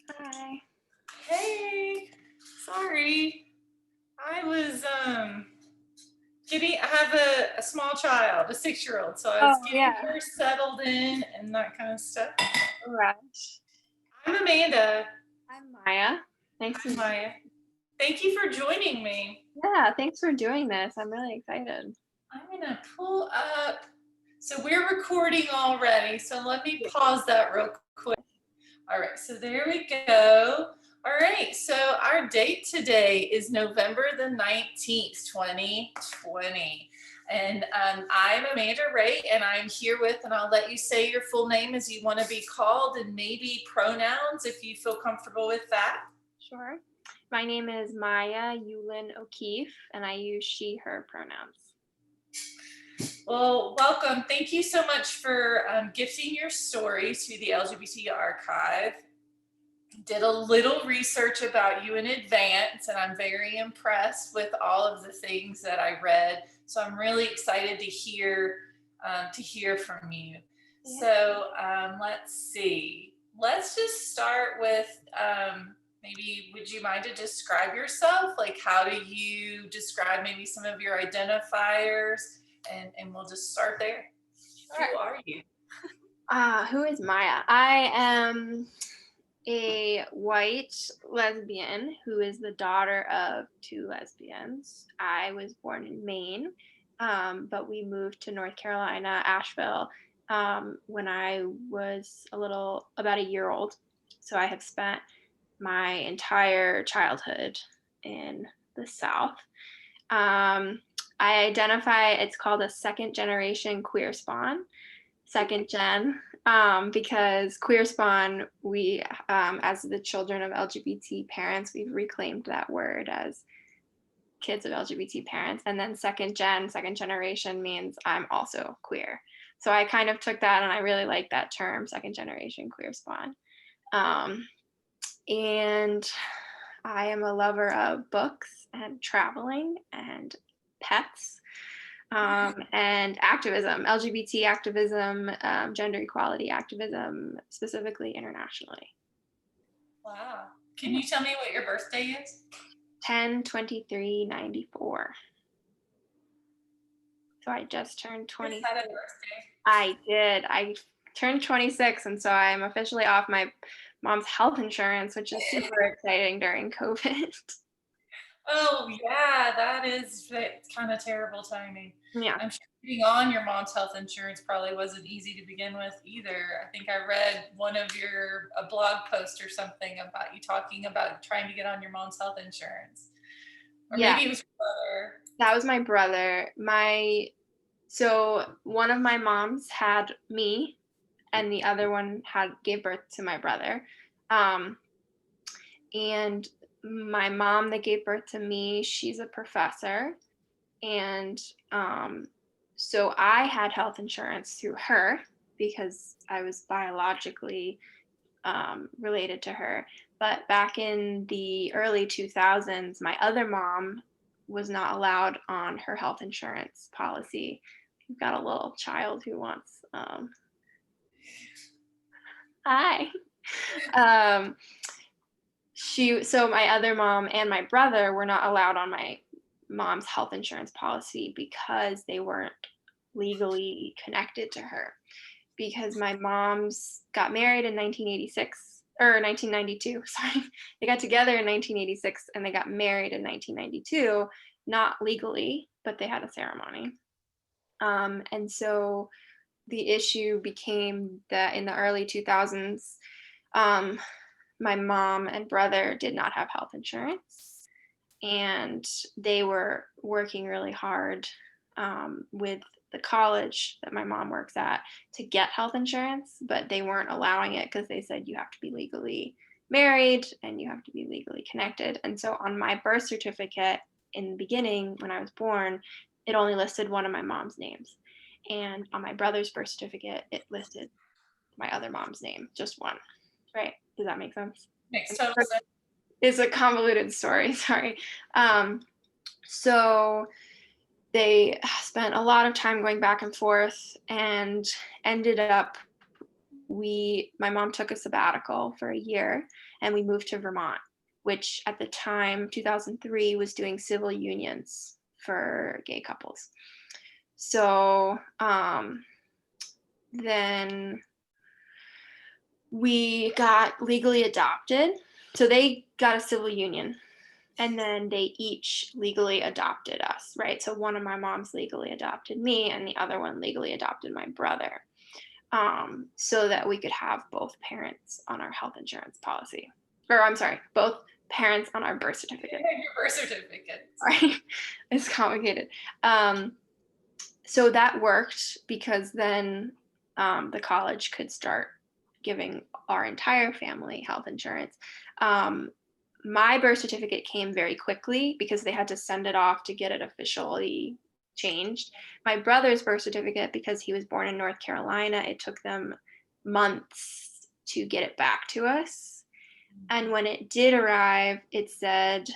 Hi. Hey, sorry. I was I have a small child, a 6-year-old, so I Oh, was getting yeah. her settled in and that kind of stuff. All right. I'm Amanda. I'm Maya. Nice to I'm meet Maya. Thank you for joining me. you. Yeah, thanks for doing this. I'm really excited. I'm gonna pull up. So we're recording already, so let me pause that real quick. All right, so there we go. All right, so our date today is November the 19th, 2020. And I'm Amanda Ray, and I'm here with, and I'll let you say your full name as you want to be called, and maybe pronouns if you feel comfortable with that. Sure. My name is Maya Ulin-O'Keefe, and I use she, her pronouns. Well, welcome. Thank you so much for gifting your story to the LGBT Archive. Did a little research about you in advance, and I'm very impressed with all of the things that I read. So I'm really excited to hear from you. Yeah. So let's see. Let's just start with maybe. Would you mind to describe yourself? Like, how do you describe maybe some of your identifiers? And we'll just start there. Sure. Who are you? Who is Maya? I am a white lesbian who is the daughter of two lesbians. I was born in Maine, but we moved to North Carolina, Asheville, when I was about a year old. So I have spent my entire childhood in the South. I identify, it's called a second generation queer spawn, second gen, because queer spawn, we, as the children of LGBT parents, we've reclaimed that word as kids of LGBT parents. And then second generation means I'm also queer. So I kind of took that and I really like that term, second generation queer spawn. And I am a lover of books and traveling and pets, and activism, LGBT activism, gender equality activism, specifically internationally. Wow. Can you tell me what your birthday is? 10/23/94. So I just turned Is 20. that a birthday? I did. I turned 26, and so I'm officially off my mom's health insurance, which is super exciting during COVID. Oh, yeah, it's kind of terrible timing. Yeah. I'm sure getting on your mom's health insurance probably wasn't easy to begin with either. I think I read one of a blog post or something about you talking about trying to get on your mom's health insurance. Or Yeah, maybe it was your brother. that was my brother. So one of my moms had me, and the other one gave birth to my brother. Um, and my mom that gave birth to me, she's a professor, and so I had health insurance through her because I was biologically related to her. But back in the early 2000s, my other mom was not allowed on her health insurance policy. We've got a little child who wants, hi. Um, so my other mom and my brother were not allowed on my mom's health insurance policy because they weren't legally connected to her. Because my mom's got married in 1986 or 1992. Sorry, they got together in 1986 and they got married in 1992, not legally, but they had a ceremony. And so the issue became that in the early 2000s, um, my mom and brother did not have health insurance, and they were working really hard with the college that my mom works at to get health insurance, but they weren't allowing it because they said you have to be legally married and you have to be legally connected. And so on my birth certificate in the beginning, when I was born, it only listed one of my mom's names. And on my brother's birth certificate, it listed my other mom's name, just one. Right? Does that make sense? Makes total sense. It's a convoluted story. Sorry. So they spent a lot of time going back and forth and ended up my mom took a sabbatical for a year, and we moved to Vermont, which at the time, 2003, was doing civil unions for gay couples. So then we got legally adopted. So they got a civil union, and then they each legally adopted us, right? So one of my moms legally adopted me, and the other one legally adopted my brother, so that we could have both parents on our health insurance policy. Or I'm sorry, both parents on our birth certificate. Your birth certificate. Right? It's complicated. So that worked because then the college could start giving our entire family health insurance. My birth certificate came very quickly because they had to send it off to get it officially changed. My brother's birth certificate, because he was born in North Carolina, it took them months to get it back to us. And when it did arrive, it said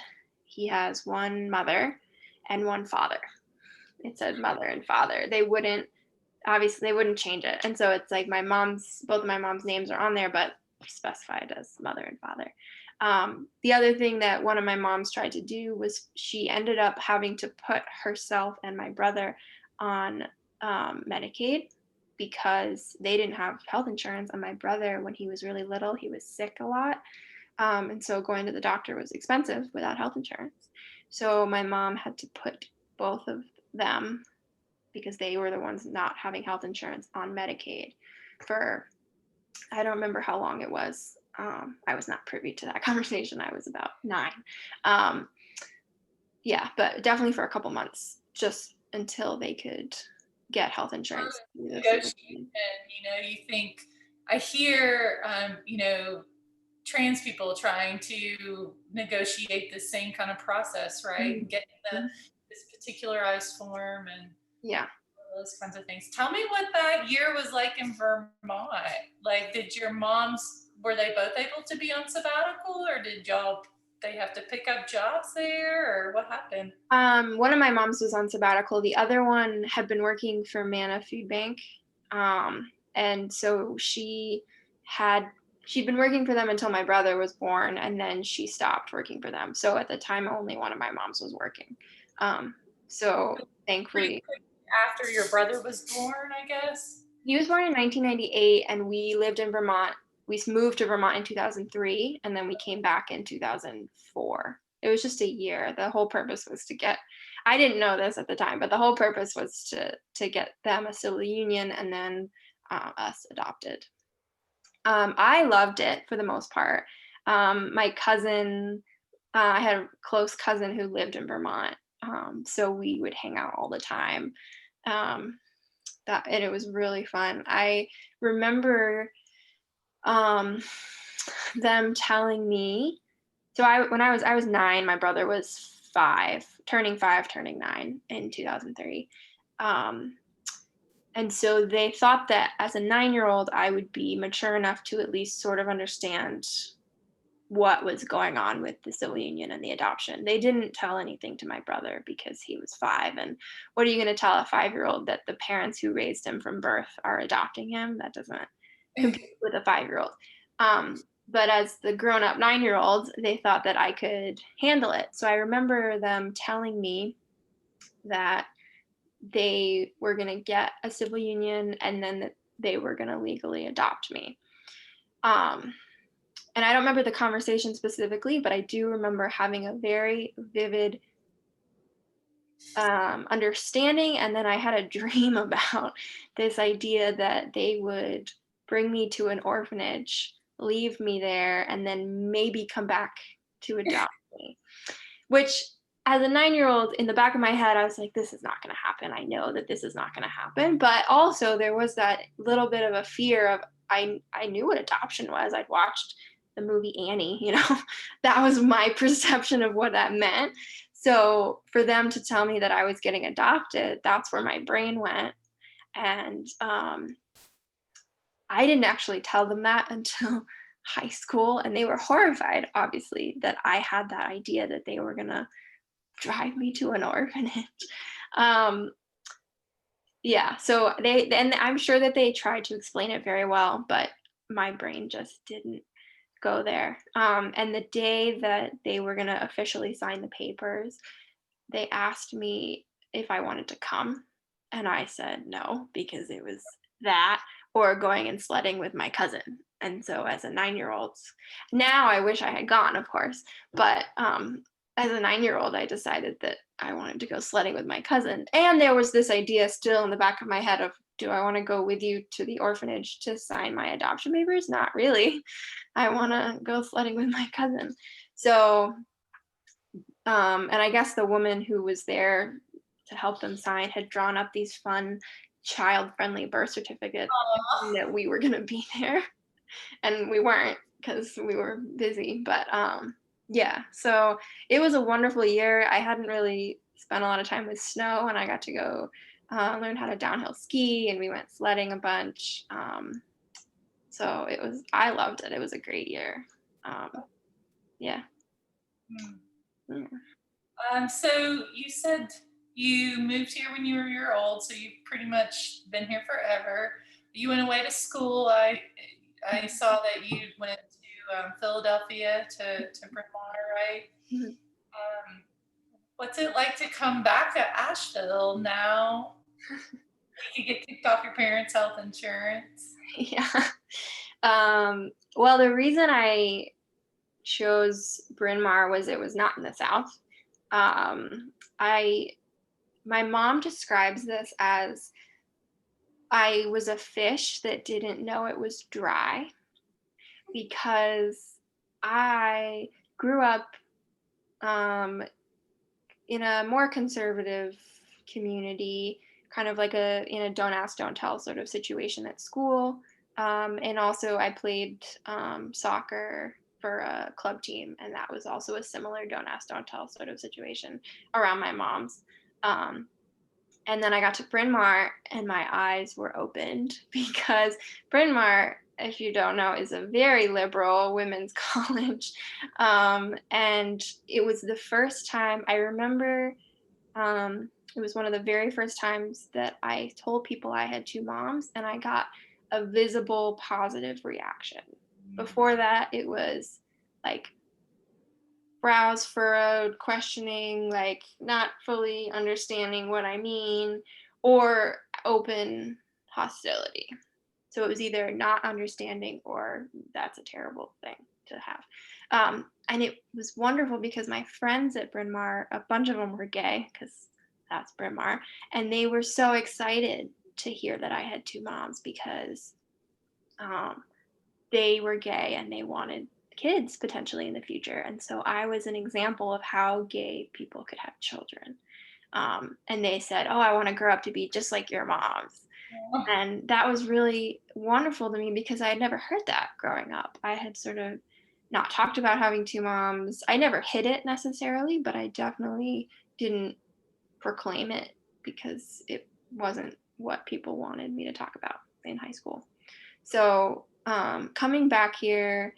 he has one mother and one father. It said mother and father. Obviously they wouldn't change it. And so it's like both of my mom's names are on there, but specified as mother and father. The other thing that one of my moms tried to do was she ended up having to put herself and my brother on Medicaid because they didn't have health insurance. And my brother, when he was really little, he was sick a lot. And so going to the doctor was expensive without health insurance. So my mom had to put both of them, because they were the ones not having health insurance, on Medicaid for, I don't remember how long it was. I was not privy to that conversation. I was about 9. Yeah, but definitely for a couple months, just until they could get health insurance. Negotiation, you think, I hear, trans people trying to negotiate the same kind of process, right? Mm-hmm. Getting this particularized form and yeah, those kinds of things. Tell me what that year was like in Vermont. Like, were they both able to be on sabbatical, or they have to pick up jobs there, or what happened? One of my moms was on sabbatical. The other one had been working for Manna Food Bank. And so she'd been working for them until my brother was born, and then she stopped working for them. So at the time, only one of my moms was working. So thankfully, after your brother was born, I guess? He was born in 1998, and we lived in Vermont. We moved to Vermont in 2003, and then we came back in 2004. It was just a year. The whole purpose was I didn't know this at the time, but the whole purpose was to get them a civil union and then us adopted. I loved it for the most part. My cousin, I had a close cousin who lived in Vermont, so we would hang out all the time. And it was really fun. I remember them telling me. So I was 9. My brother was 5, turning 9 in 2003. And so they thought that as a 9-year-old, I would be mature enough to at least sort of understand what was going on with the civil union and the adoption. They didn't tell anything to my brother because he was 5. And what are you going to tell a 5-year-old, that the parents who raised him from birth are adopting him? That doesn't compete with a 5-year-old. But as the grown-up 9-year-old, they thought that I could handle it. So I remember them telling me that they were going to get a civil union, and then that they were going to legally adopt me. And I don't remember the conversation specifically, but I do remember having a very vivid understanding. And then I had a dream about this idea that they would bring me to an orphanage, leave me there, and then maybe come back to adopt me. Which, as a 9-year-old, in the back of my head, I was like, this is not going to happen. I know that this is not going to happen. But also there was that little bit of a fear of, I knew what adoption was. I'd watched the movie Annie, that was my perception of what that meant. So for them to tell me that I was getting adopted, that's where my brain went. And I didn't actually tell them that until high school. And they were horrified, obviously, that I had that idea that they were going to drive me to an orphanage. Yeah, so and I'm sure that they tried to explain it very well, but my brain just didn't go there. And the day that they were going to officially sign the papers, they asked me if I wanted to come. And I said no, because it was that or going and sledding with my cousin. And so, as a 9-year old, now I wish I had gone, of course. But as a 9-year old, I decided that I wanted to go sledding with my cousin. And there was this idea still in the back of my head of, do I want to go with you to the orphanage to sign my adoption papers? Not really. I want to go sledding with my cousin. So, and I guess the woman who was there to help them sign had drawn up these fun child-friendly birth certificates, thinking Aw. that we were gonna be there, and we weren't because we were busy. But yeah, so it was a wonderful year. I hadn't really spent a lot of time with snow, and I got to go learn how to downhill ski, and we went sledding a bunch. So I loved it. It was a great year. Um, yeah. Hmm. Yeah. So you said you moved here when you were a year old, so you've pretty much been here forever. You went away to school. I saw that you went to Philadelphia to Bryn Mawr, right? Mhm. Um, what's it like to come back to Asheville now? You could get kicked off your parents' health insurance. Yeah. Well, the reason I chose Bryn Mawr was it was not in the South. I My mom describes this as I was a fish that didn't know it was dry because I grew up um, in a more conservative community, kind of like in a don't ask, don't tell sort of situation at school. And also, I played soccer for a club team, and that was also a similar don't ask, don't tell sort of situation around my mom's. Um, and then I got to Bryn Mawr, and my eyes were opened because Bryn Mawr, if you don't know, is a very liberal women's college. And it was the first time I remember, it was one of the very first times that I told people I had two moms, and I got a visible positive reaction. Before that, it was like brows furrowed, questioning, like not fully understanding what I mean, or open hostility. So it was either not understanding or that's a terrible thing to have. And it was wonderful because my friends at Bryn Mawr, a bunch of them were gay because that's Bryn Mawr, and they were so excited to hear that I had two moms because um, they were gay and they wanted kids potentially in the future. And so I was an example of how gay people could have children. And they said, "Oh, I want to grow up to be just like your moms." And that was really wonderful to me because I had never heard that growing up. I had sort of not talked about having two moms. I never hid it necessarily, but I definitely didn't proclaim it because it wasn't what people wanted me to talk about in high school. So coming back here,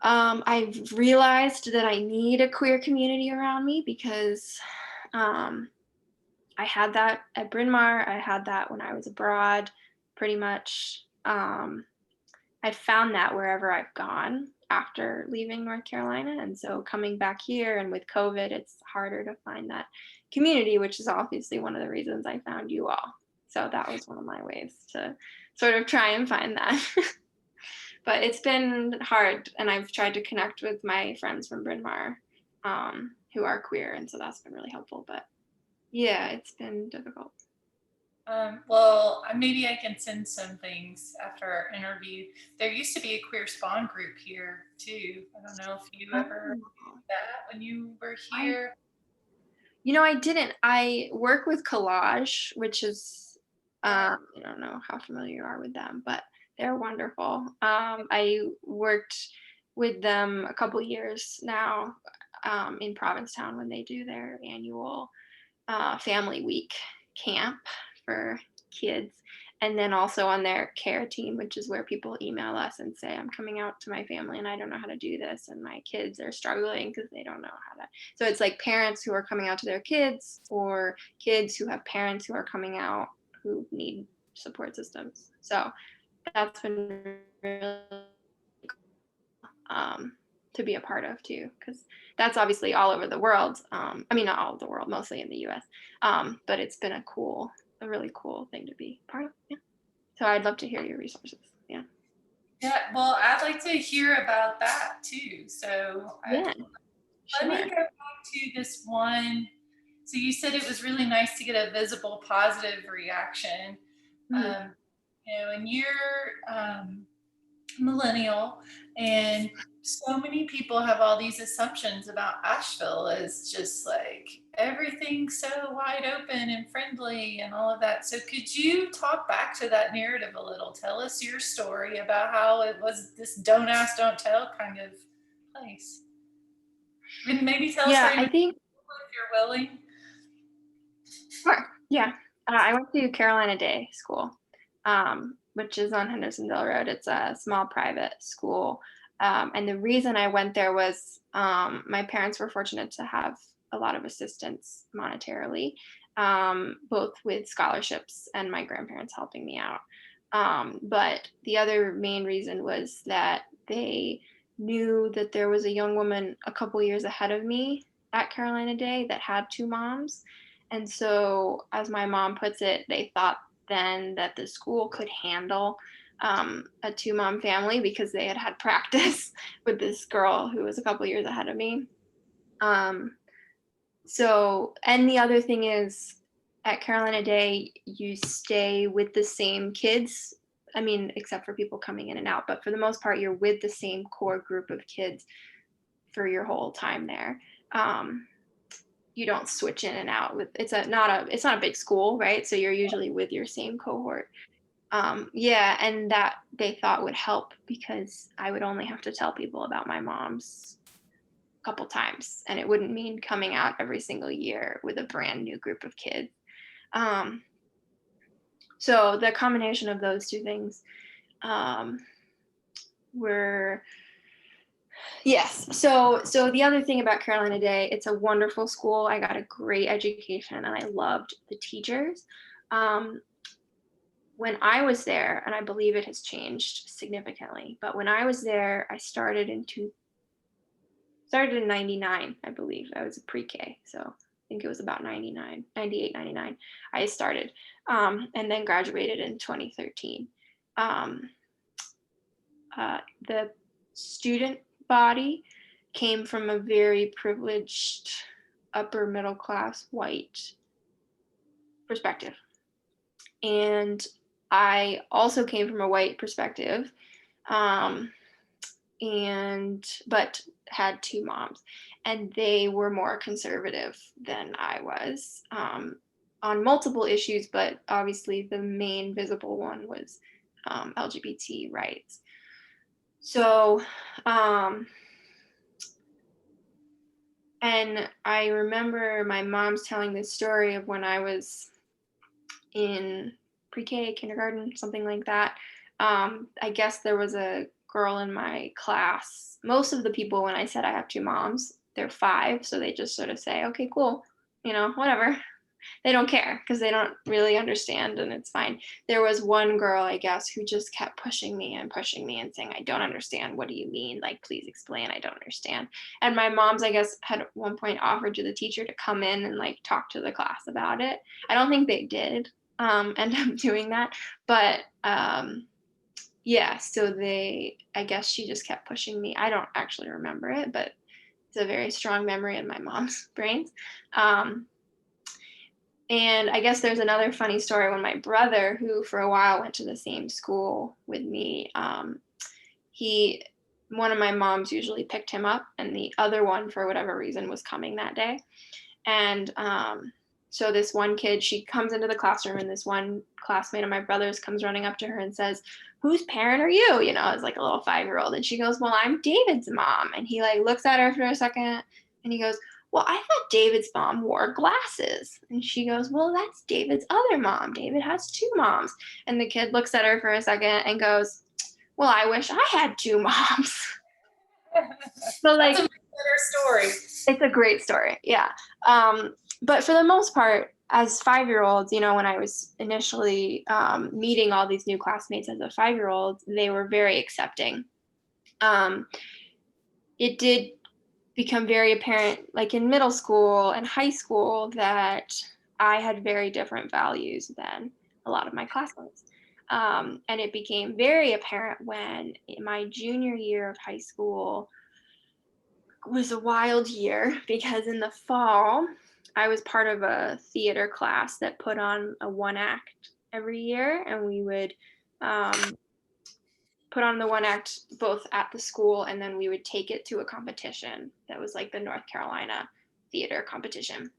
I've realized that I need a queer community around me because um, I had that at Bryn Mawr. I had that when I was abroad, pretty much. I found that wherever I've gone after leaving North Carolina. And so coming back here and with COVID, it's harder to find that community, which is obviously one of the reasons I found you all. So that was one of my ways to sort of try and find that. But it's been hard, and I've tried to connect with my friends from Bryn Mawr who are queer, and so that's been really helpful. But yeah, it's been difficult. Well, maybe I can send some things after our interview. There used to be a queer spawn group here too. I don't know if you ever Oh, did that when you were I here. I didn't. I work with Collage, which is I don't know how familiar you are with them, but they're wonderful. I worked with them a couple years now in Provincetown when they do their annual family week camp for kids. And then also on their care team, which is where people email us and say, I'm coming out to my family and I don't know how to do this. And my kids are struggling because they don't know how to. So it's like parents who are coming out to their kids or kids who have parents who are coming out who need support systems. So that's been really to be a part of too, because that's obviously all over the world. I mean, not all of the world, mostly in the U.S. But it's been a really cool thing to be part of. Yeah. So I'd love to hear your resources. Yeah. Yeah, well, I'd like to hear about that too. So Yeah. let me Sure. go back to this one. So you said it was really nice to get a visible positive reaction. Mhm. And you're millennial, and so many people have all these assumptions about Asheville as just like everything's so wide open and friendly and all of that. So could you talk back to that narrative a little? Tell us your story about how it was this don't ask, don't tell kind of place. And maybe tell us Yeah, where you I went think. if you're willing. Sure. Yeah. I went to Carolina Day School, which is on Hendersonville Road. It's a small private school. And the reason I went there was my parents were fortunate to have a lot of assistance monetarily, both with scholarships and my grandparents helping me out. But the other main reason was that they knew that there was a young woman a couple years ahead of me at Carolina Day that had two moms. And so, as my mom puts it, they thought then that the school could handle a two mom family because they had had practice with this girl who was a couple years ahead of me. Um, and the other thing is, at Carolina Day, you stay with the same kids. I mean, except for people coming in and out, but for the most part, you're with the same core group of kids for your whole time there. You don't switch in and out with it's not a big school, right? So you're usually with your same cohort. Yeah, and that they thought would help because I would only have to tell people about my mom's a couple times, and it wouldn't mean coming out every single year with a brand new group of kids. Um, so the combination of those two things um, were yes. So the other thing about Carolina Day, it's a wonderful school. I got a great education and I loved the teachers. Um, when I was there, and I believe it has changed significantly, but when I was there, I started in 99, I believe. I was a pre-K. So I think it was about 99, 98, 99. I started and then graduated in 2013. Um, the student body came from a very privileged upper middle class white perspective. And I also came from a white perspective, but had two moms, and they were more conservative than I was on multiple issues, but obviously the main visible one was LGBT rights. So, and I remember my mom's telling this story of when I was in pre-K, kindergarten, something like that. I guess there was a girl in my class. Most of the people, when I said I have two moms, they're five, so they just sort of say, okay, cool, whatever. They don't care because they don't really understand, and it's fine. There was one girl, I guess, who just kept pushing me and saying, I don't understand. What do you mean? Like, please explain. I don't understand. And my mom's, I guess, had at one point offered to the teacher to come in and like talk to the class about it. I don't think they did end up doing that, but yeah, so I guess she just kept pushing me. I don't actually remember it, but it's a very strong memory in my mom's brains. And I guess there's another funny story when my brother, who for a while went to the same school with me, one of my moms usually picked him up, and the other one, for whatever reason, was coming that day. And so this one kid, she comes into the classroom, and this one classmate of my brother's comes running up to her and says, "Whose parent are you?" It's like a little 5-year-old. And she goes, "Well, I'm David's mom." And he like looks at her for a second, and he goes, "Well, I thought David's mom wore glasses." And she goes, "Well, that's David's other mom. David has two moms." And the kid looks at her for a second and goes, "Well, I wish I had two moms." So That's a like, much better story. it's a great story. Yeah. But for the most part, as 5-year-olds, when I was initially meeting all these new classmates as a 5-year-old, they were very accepting. It did become very apparent, like in middle school and high school, that I had very different values than a lot of my classmates. And it became very apparent when in my junior year of high school was a wild year because in the fall, I was part of a theater class that put on a one act every year, and we would put on the one act both at the school, and then we would take it to a competition that was like the North Carolina theater competition.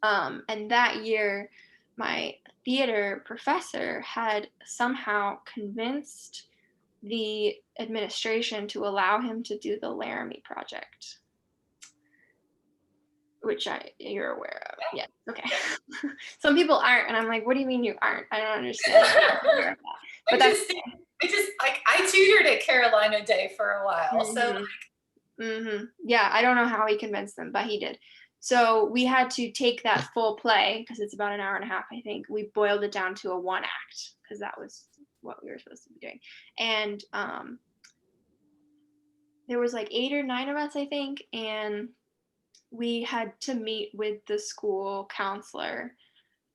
And that year, my theater professor had somehow convinced the administration to allow him to do the Laramie Project, which you're aware of. Yeah. Okay. Some people aren't, and I'm like, what do you mean you aren't? I don't understand. But I tutored at Carolina Day for a while, so yeah, I don't know how he convinced them, but he did. So we had to take that full play, because it's about an hour and a half, I think. We boiled it down to a one act because that was what we were supposed to be doing. And there was like 8 or 9 of us, I think, and we had to meet with the school counselor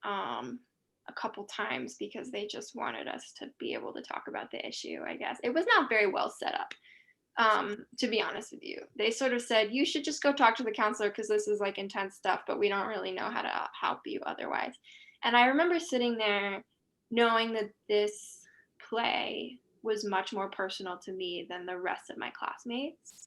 a couple times because they just wanted us to be able to talk about the issue, I guess. It was not very well set up, to be honest with you. They sort of said, you should just go talk to the counselor because this is like intense stuff, but we don't really know how to help you otherwise. And I remember sitting there knowing that this play was much more personal to me than the rest of my classmates.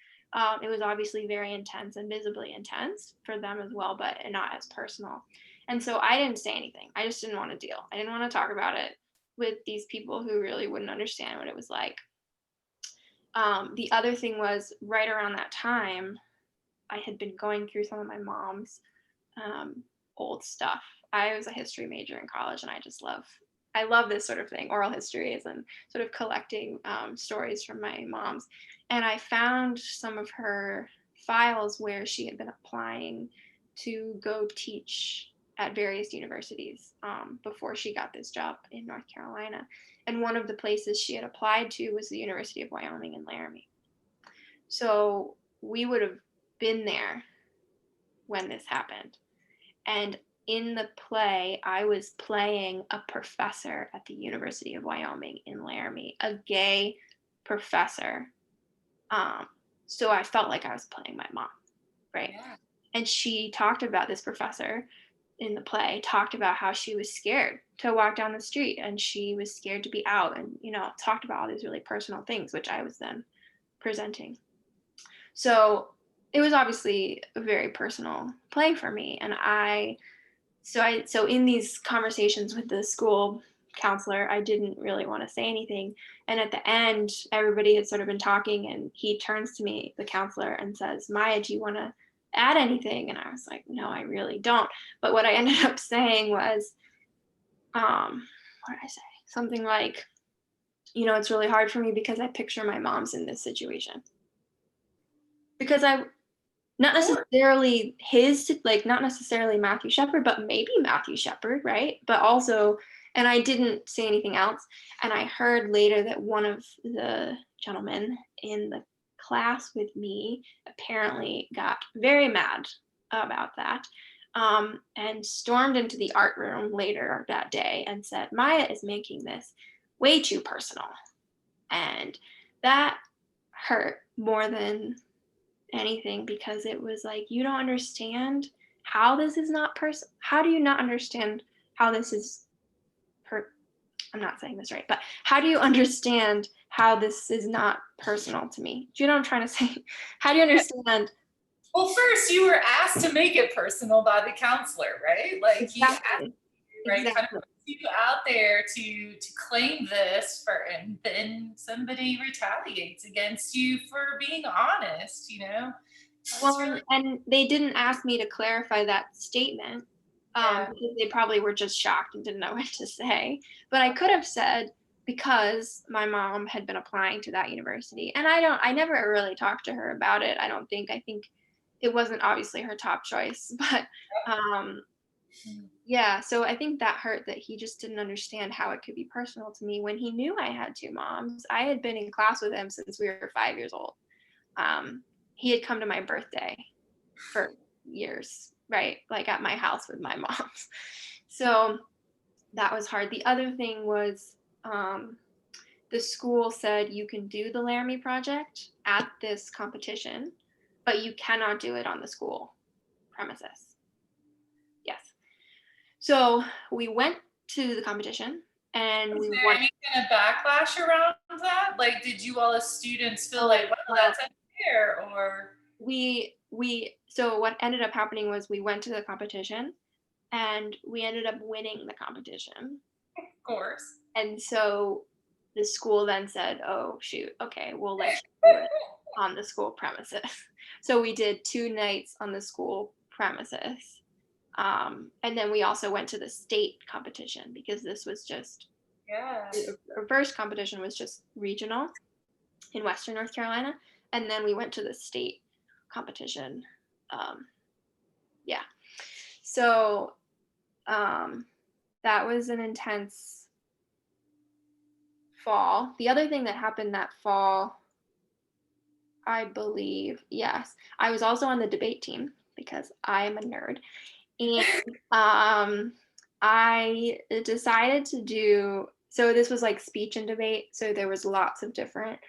It was obviously very intense and visibly intense for them as well, but not as personal. And so I didn't say anything. I just didn't want to deal. I didn't want to talk about it with these people who really wouldn't understand what it was like. The other thing was, right around that time, I had been going through some of my mom's old stuff. I was a history major in college, and I love this sort of thing, oral histories and sort of collecting stories from my mom's. And I found some of her files where she had been applying to go teach at various universities before she got this job in North Carolina. And one of the places she had applied to was the University of Wyoming in Laramie. So we would have been there when this happened. And in the play, I was playing a professor at the University of Wyoming in Laramie, a gay professor. So I felt like I was playing my mom, right? Yeah. And she talked about, this professor in the play talked about how she was scared to walk down the street, and she was scared to be out, and talked about all these really personal things, which I was then presenting. So it was obviously a very personal play for me. And so in these conversations with the school counselor, I didn't really want to say anything. And at the end, everybody had sort of been talking, and he turns to me, the counselor, and says, Maya, do you want to add anything? And I was like, no, I really don't. But what I ended up saying was, what did I say? Something like, it's really hard for me because I picture my mom's in this situation. Because not necessarily not necessarily Matthew Shepard, but maybe Matthew Shepard, right? But also, and I didn't say anything else. And I heard later that one of the gentlemen in the class with me apparently got very mad about that, and stormed into the art room later that day and said, Maya is making this way too personal. And that hurt more than anything, because it was like, you don't understand how this is not how do you not understand how this is I'm not saying this right, but how do you understand how this is not personal to me? Do you know what I'm trying to say? How do you understand? Well, first you were asked to make it personal by the counselor, right? Like exactly. Right, exactly. kind of puts you out there to claim this, and then somebody retaliates against you for being honest. Well, really... and they didn't ask me to clarify that statement, because they probably were just shocked and didn't know what to say. But I could have said, because my mom had been applying to that university, and I never really talked to her about it. I think it wasn't obviously her top choice, but Yeah, so I think that hurt, that he just didn't understand how it could be personal to me when he knew I had two moms. I had been in class with him since we were 5 years old. He had come to my birthday for years, right? Like at my house with my moms. So that was hard. The other thing was, the school said you can do the Laramie Project at this competition, but you cannot do it on the school premises. Yes. So we went to the competition and Was we there won. any kind of backlash around that? Like, did you all as students feel like, Oh, well, well, that's unfair, or so what ended up happening was we went to the competition and we ended up winning the competition. of course? And so the school then said, "Oh shoot, okay, we'll let you do it on the school premises." So we did 2 nights on the school premises. And then we also went to the state competition because this was just, Yeah. our first competition was just regional in Western North Carolina. And then we went to the state competition. Yeah. So that was an intense fall. The other thing that happened that fall, I believe, yes, I was also on the debate team because I'm a nerd. And I decided to do, so this was like speech and debate. So there was lots of different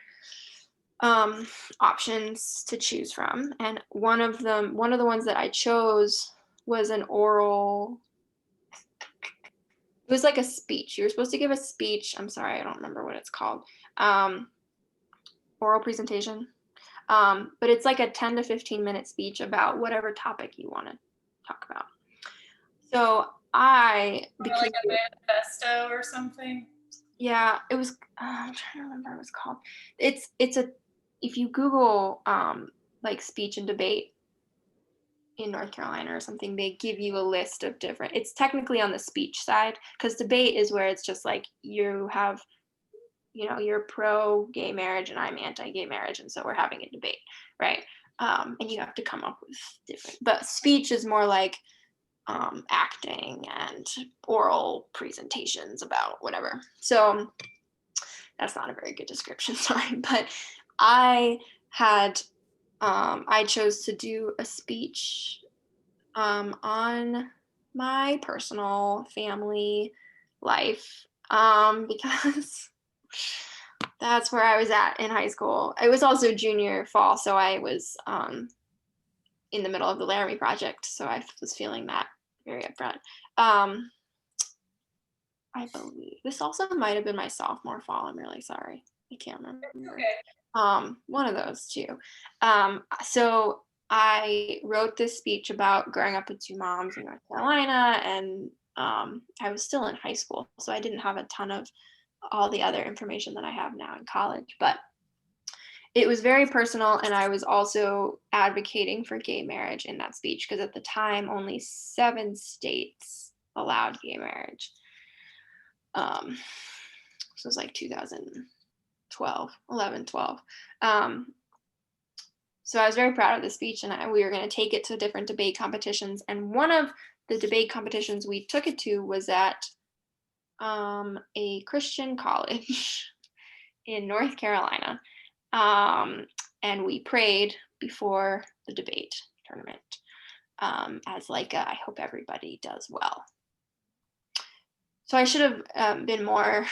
options to choose from. And one of the ones that I chose was an oral, it was like a speech. You were supposed to give a speech. I'm sorry, I don't remember what it's called. Oral presentation. But it's like a 10 to 15-minute speech about whatever topic you want to talk about. So Or like a manifesto or something? yeah, it was, I'm trying to remember what it was called. It's a, if you Google like speech and debate in North Carolina or something, they give you a list of different, it's technically on the speech side, because debate is where it's just like you have, you're pro gay marriage and I'm anti gay marriage. And so we're having a debate, right? And you have to come up with different, but speech is more like acting and oral presentations about whatever. So that's not a very good description, sorry. But I had, I chose to do a speech on my personal family life because that's where I was at in high school. It was also junior fall, so I was in the middle of the Laramie Project, so I was feeling that very upfront. I believe this also might have been my sophomore fall. I'm really sorry. I can't remember. Okay. One of those two. So I wrote this speech about growing up with two moms in North Carolina, and I was still in high school, so I didn't have a ton of all the other information that I have now in college. But it was very personal, and I was also advocating for gay marriage in that speech because at the time only 7 states allowed gay marriage. So it was like 2012, 11, 12. So I was very proud of the speech, and we were going to take it to different debate competitions. And one of the debate competitions we took it to was at a Christian college in North Carolina. And we prayed before the debate tournament as like a, I hope everybody does well. So I should have been more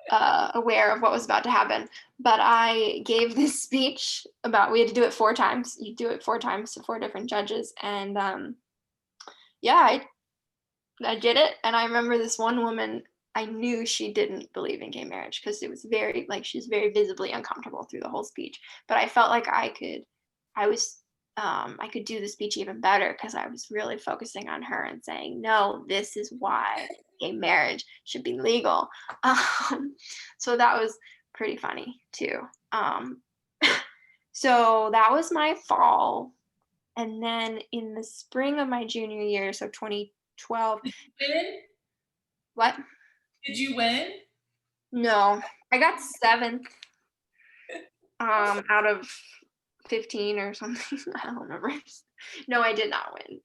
aware of what was about to happen. But I gave this speech about, we had to do it 4 times. You do it 4 times to 4 different judges. And yeah, I did it. And I remember this one woman, I knew she didn't believe in gay marriage because it was very, like, she's very visibly uncomfortable through the whole speech. But I felt like I could do the speech even better because I was really focusing on her and saying, no, this is why gay marriage should be legal. So that was pretty funny too. So that was my fall. And then in the spring of my junior year, so 2012. Win? What? Did you win? No, I got 7th out of 15 or something. I don't remember. No, I did not win.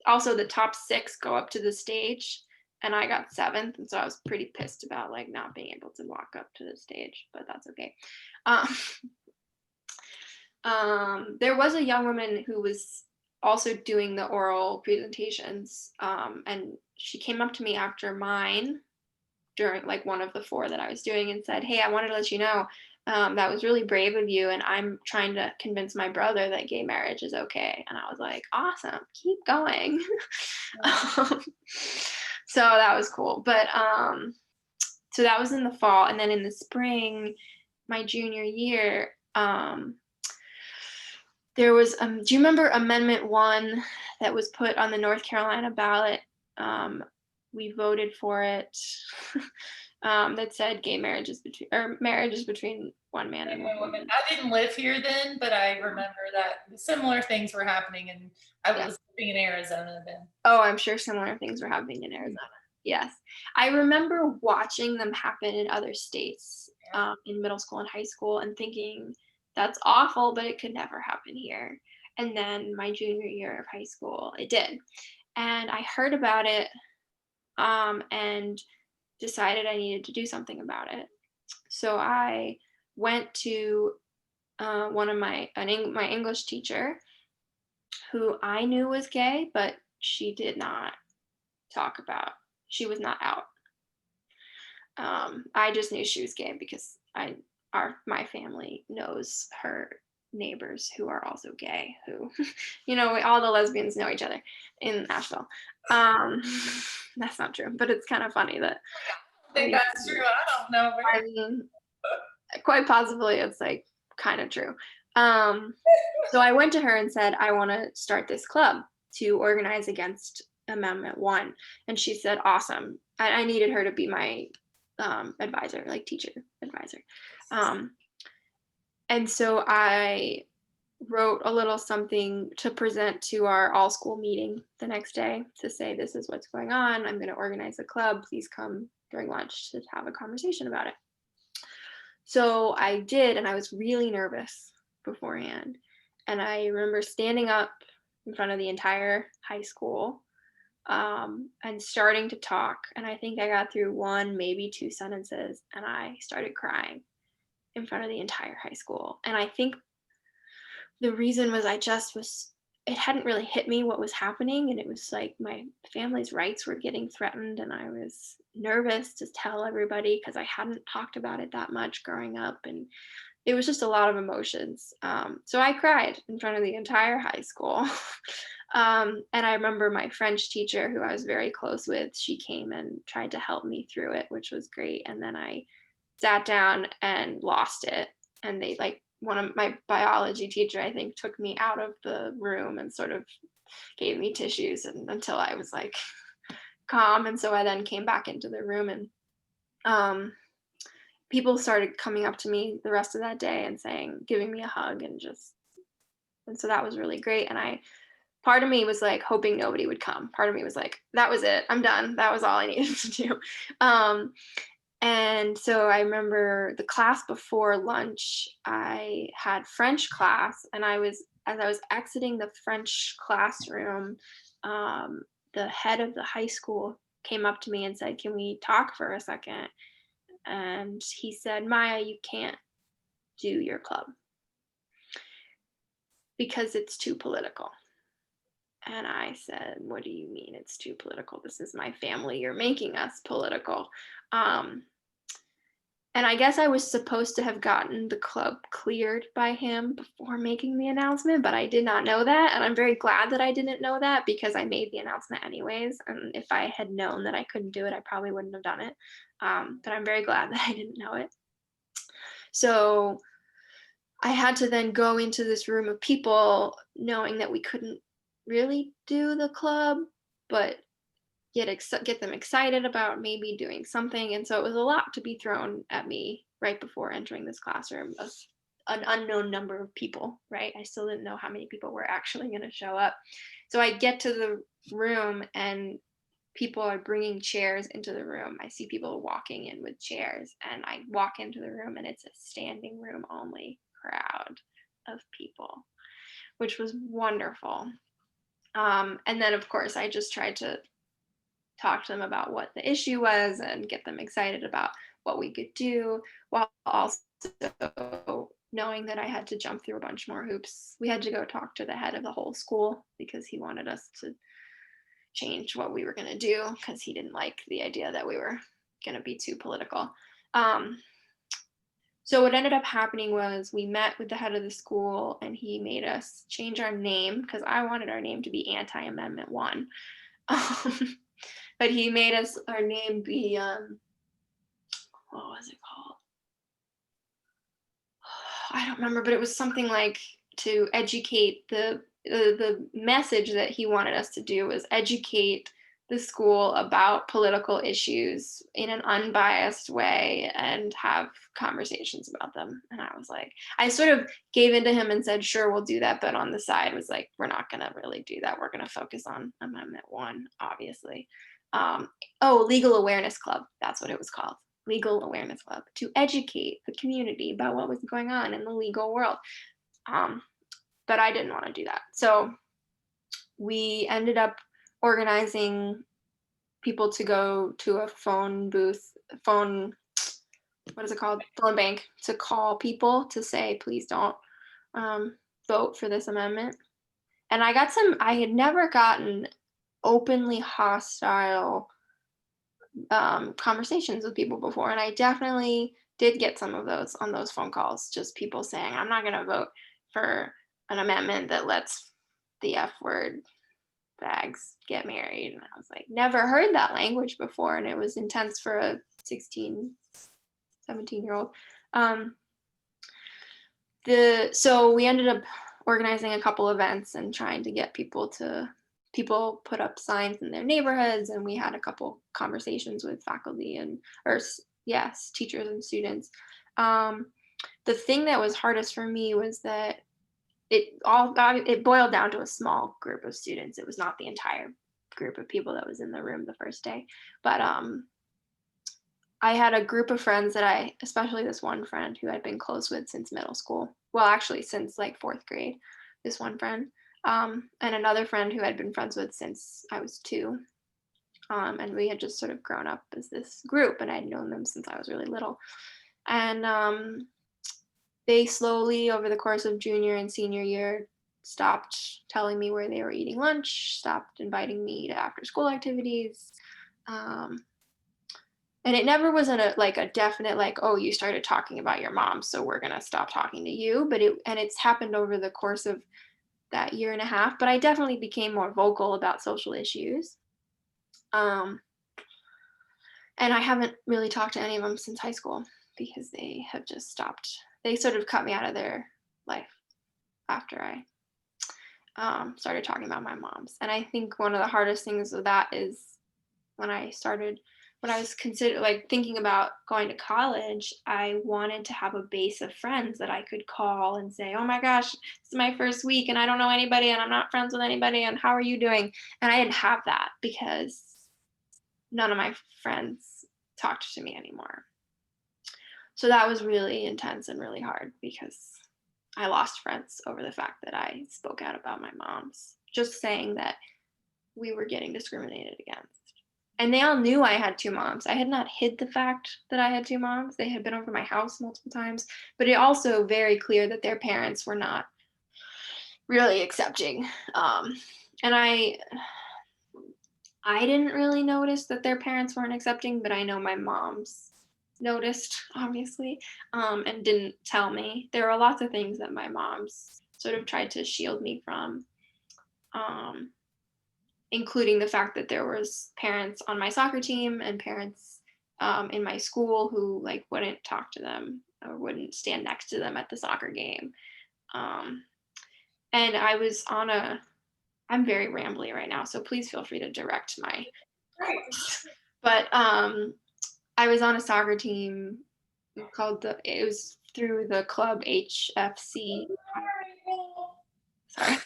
Also, the top 6 go up to the stage, and I got 7th, and so I was pretty pissed about, like, not being able to walk up to the stage, but that's okay. Um, there was a young woman who was also doing the oral presentations, and she came up to me after mine during, like, one of the 4 that I was doing and said, "Hey, I wanted to let you know, that was really brave of you, and I'm trying to convince my brother that gay marriage is okay." And I was like, "Awesome, keep going." Um, so that was cool. But, so that was in the fall, and then in the spring, my junior year, there was, do you remember Amendment 1 that was put on the North Carolina ballot? Um, we voted for it, that said gay marriage is between, or marriage is between one man and one woman. I didn't live here then, but I remember that similar things were happening, and I Yeah. was living in Arizona then. Oh, I'm sure similar things were happening in Arizona. Yes. I remember watching them happen in other states, in middle school and high school, and thinking, "That's awful, but it could never happen here." And then my junior year of high school, it did. And I heard about it, and decided I needed to do something about it. So I went to, one of my English teacher, who I knew was gay, but she did not talk about. She was not out. I just knew she was gay because my family knows her neighbors who are also gay. Who, all the lesbians know each other in Nashville. Um, that's not true, but it's kind of funny that. I think that's true. I don't know. I mean, quite possibly, it's like kind of true. So I went to her and said, "I want to start this club to organize against Amendment 1." And she said, "Awesome." I needed her to be my, advisor, like teacher advisor. Um, and so I wrote a little something to present to our all school meeting the next day to say, "This is what's going on. I'm going to organize a club. Please come during lunch to have a conversation about it." So I did, and I was really nervous beforehand. And I remember standing up in front of the entire high school, and starting to talk. And I think I got through 1, maybe 2 sentences, and I started crying in front of the entire high school. And I think the reason was it hadn't really hit me what was happening. And it was like my family's rights were getting threatened. And I was nervous to tell everybody because I hadn't talked about it that much growing up. And it was just a lot of emotions. So I cried in front of the entire high school. And I remember my French teacher, who I was very close with, she came and tried to help me through it, which was great. And then I sat down and lost it. And they, like, one of my biology teacher, I think, took me out of the room and sort of gave me tissues until I was like calm. And so I then came back into the room, and people started coming up to me the rest of that day and giving me a hug, and so that was really great. And part of me was like hoping nobody would come. Part of me was like, that was it. I'm done. That was all I needed to do. And so I remember the class before lunch, I had French class, and as I was exiting the French classroom, the head of the high school came up to me and said, "Can we talk for a second?" And he said, "Maya, you can't do your club because it's too political." And I said, "What do you mean it's too political? This is my family. You're making us political." Um, and I guess I was supposed to have gotten the club cleared by him before making the announcement, but I did not know that. And I'm very glad that I didn't know that, because I made the announcement anyways. And if I had known that I couldn't do it, I probably wouldn't have done it. But I'm very glad that I didn't know it. So I had to then go into this room of people knowing that we couldn't really do the club, but get them excited about maybe doing something. And so it was a lot to be thrown at me right before entering this classroom of an unknown number of people, right? I still didn't know how many people were actually going to show up. So I get to the room, and people are bringing chairs into the room. I see people walking in with chairs, and I walk into the room, and it's a standing room only crowd of people, which was wonderful. And then, of course, I just tried to talk to them about what the issue was and get them excited about what we could do, while also knowing that I had to jump through a bunch more hoops. We had to go talk to the head of the whole school because he wanted us to change what we were going to do because he didn't like the idea that we were going to be too political. Um, so what ended up happening was we met with the head of the school and he made us change our name because I wanted our name to be Anti-Amendment 1. But he made us our name be what was it called? I don't remember, but it was something like to educate the message that he wanted us to do was educate the school about political issues in an unbiased way and have conversations about them. And I was like, I sort of gave in to him and said, sure, we'll do that. But on the side was like, we're not going to really do that. We're going to focus on Amendment 1, obviously. Legal Awareness Club. That's what it was called. Legal Awareness Club, to educate the community about what was going on in the legal world. But I didn't want to do that. So we ended up organizing people to go to a phone booth, what is it called? Phone bank, to call people to say, please don't vote for this amendment. And I had never gotten openly hostile conversations with people before. And I definitely did get some of those on those phone calls, just people saying, I'm not going to vote for an amendment that lets the F word bags get married. And I was like, never heard that language before. And it was intense for a 16, 17-year-old. So we ended up organizing a couple events and trying to get people put up signs in their neighborhoods, and we had a couple conversations with faculty teachers and students. The thing that was hardest for me was that it boiled down to a small group of students. It was not the entire group of people that was in the room the first day, but I had a group of friends especially this one friend who I'd been close with since middle school. Well, actually since like 4th grade, this one friend. And another friend who I'd been friends with since I was 2. And we had just sort of grown up as this group, and I'd known them since I was really little. And they slowly, over the course of junior and senior year, stopped telling me where they were eating lunch, stopped inviting me to after school activities. And it never was a definite, like, oh, you started talking about your mom, so we're going to stop talking to you. But it's happened over the course of that year and a half, but I definitely became more vocal about social issues. And I haven't really talked to any of them since high school because they have just stopped. They sort of cut me out of their life after I started talking about my mom's. And I think one of the hardest things with that is when I was thinking about going to college, I wanted to have a base of friends that I could call and say, oh my gosh, this is my first week and I don't know anybody and I'm not friends with anybody and how are you doing? And I didn't have that because none of my friends talked to me anymore. So that was really intense and really hard because I lost friends over the fact that I spoke out about my mom's, just saying that we were getting discriminated against. And they all knew I had 2 moms. I had not hid the fact that I had 2 moms. They had been over my house multiple times, but it also very clear that their parents were not really accepting. And I didn't really notice that their parents weren't accepting, but I know my mom's noticed, obviously, and didn't tell me. There were lots of things that my mom's sort of tried to shield me from. Including the fact that there was parents on my soccer team and parents in my school who wouldn't talk to them or wouldn't stand next to them at the soccer game. And I'm very rambly right now, so please feel free to direct my thoughts. But I was on a soccer team it was through the club HFC. Sorry.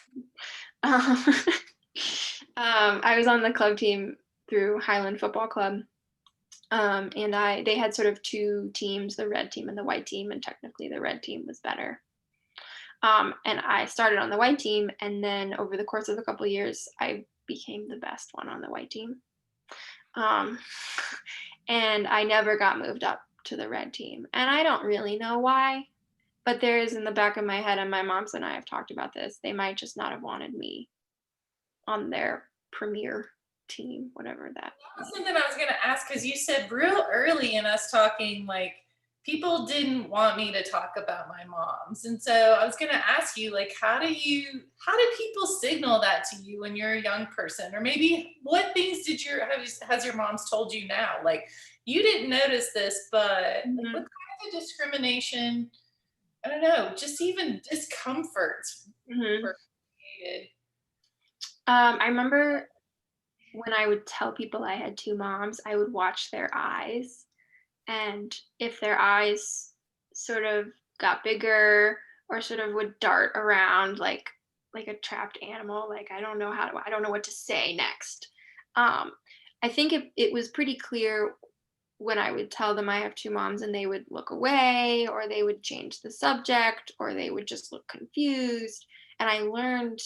I was on the club team through Highland Football Club, and they had sort of 2 teams, the red team and the white team, and technically the red team was better. And I started on the white team, and then over the course of a couple years, I became the best one on the white team. Um, and I never got moved up to the red team. And I don't really know why, but there is in the back of my head, and my moms and I have talked about this, they might just not have wanted me on their premier team, whatever that That's something I was going to ask because you said real early in us talking, like, people didn't want me to talk about my moms. And so I was going to ask you, like, how do people signal that to you when you're a young person? Or maybe what things has your mom's told you now? Like, you didn't notice this, but like, what Mhm. kind of discrimination? I don't know, just even discomforts Mhm. were created. I remember when I would tell people I had two moms, I would watch their eyes. And if their eyes sort of got bigger or sort of would dart around like a trapped animal, like I don't know what to say next. Um, I think it was pretty clear when I would tell them I have two moms and they would look away or they would change the subject or they would just look confused. And I learned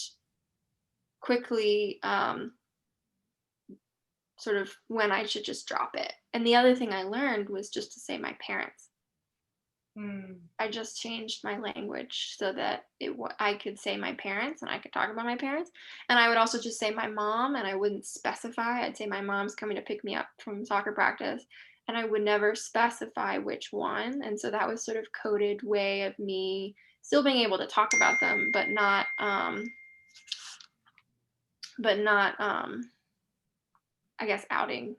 quickly sort of when I should just drop it. And the other thing I learned was just to say my parents. Hmm. I just changed my language so that I could say my parents and I could talk about my parents. And I would also just say my mom and I wouldn't specify. I'd say my mom's coming to pick me up from soccer practice and I would never specify which one. And so that was sort of coded way of me still being able to talk about them, but not I guess outing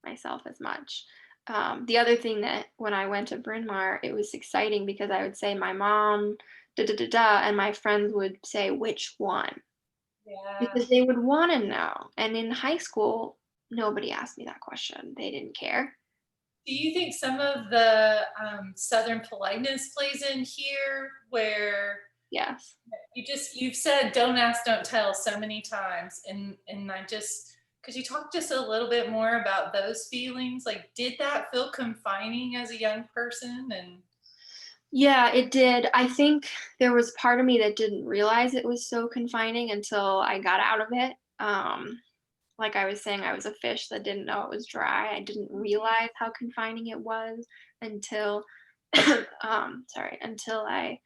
myself as much. The other thing that when I went to Bryn Mawr, it was exciting because I would say my mom, da da da da, and my friends would say which one Yeah. because they would want to know. And in high school, nobody asked me that question. They didn't care. Do you think some of the Southern politeness plays in here where Yes. you've said don't ask, don't tell so many times, and I just could you talk just a little bit more about those feelings? Like, did that feel confining as a young person? And Yeah, it did. I think there was part of me that didn't realize it was so confining until I got out of it. Like I was saying, I was a fish that didn't know it was dry. I didn't realize how confining it was until, until I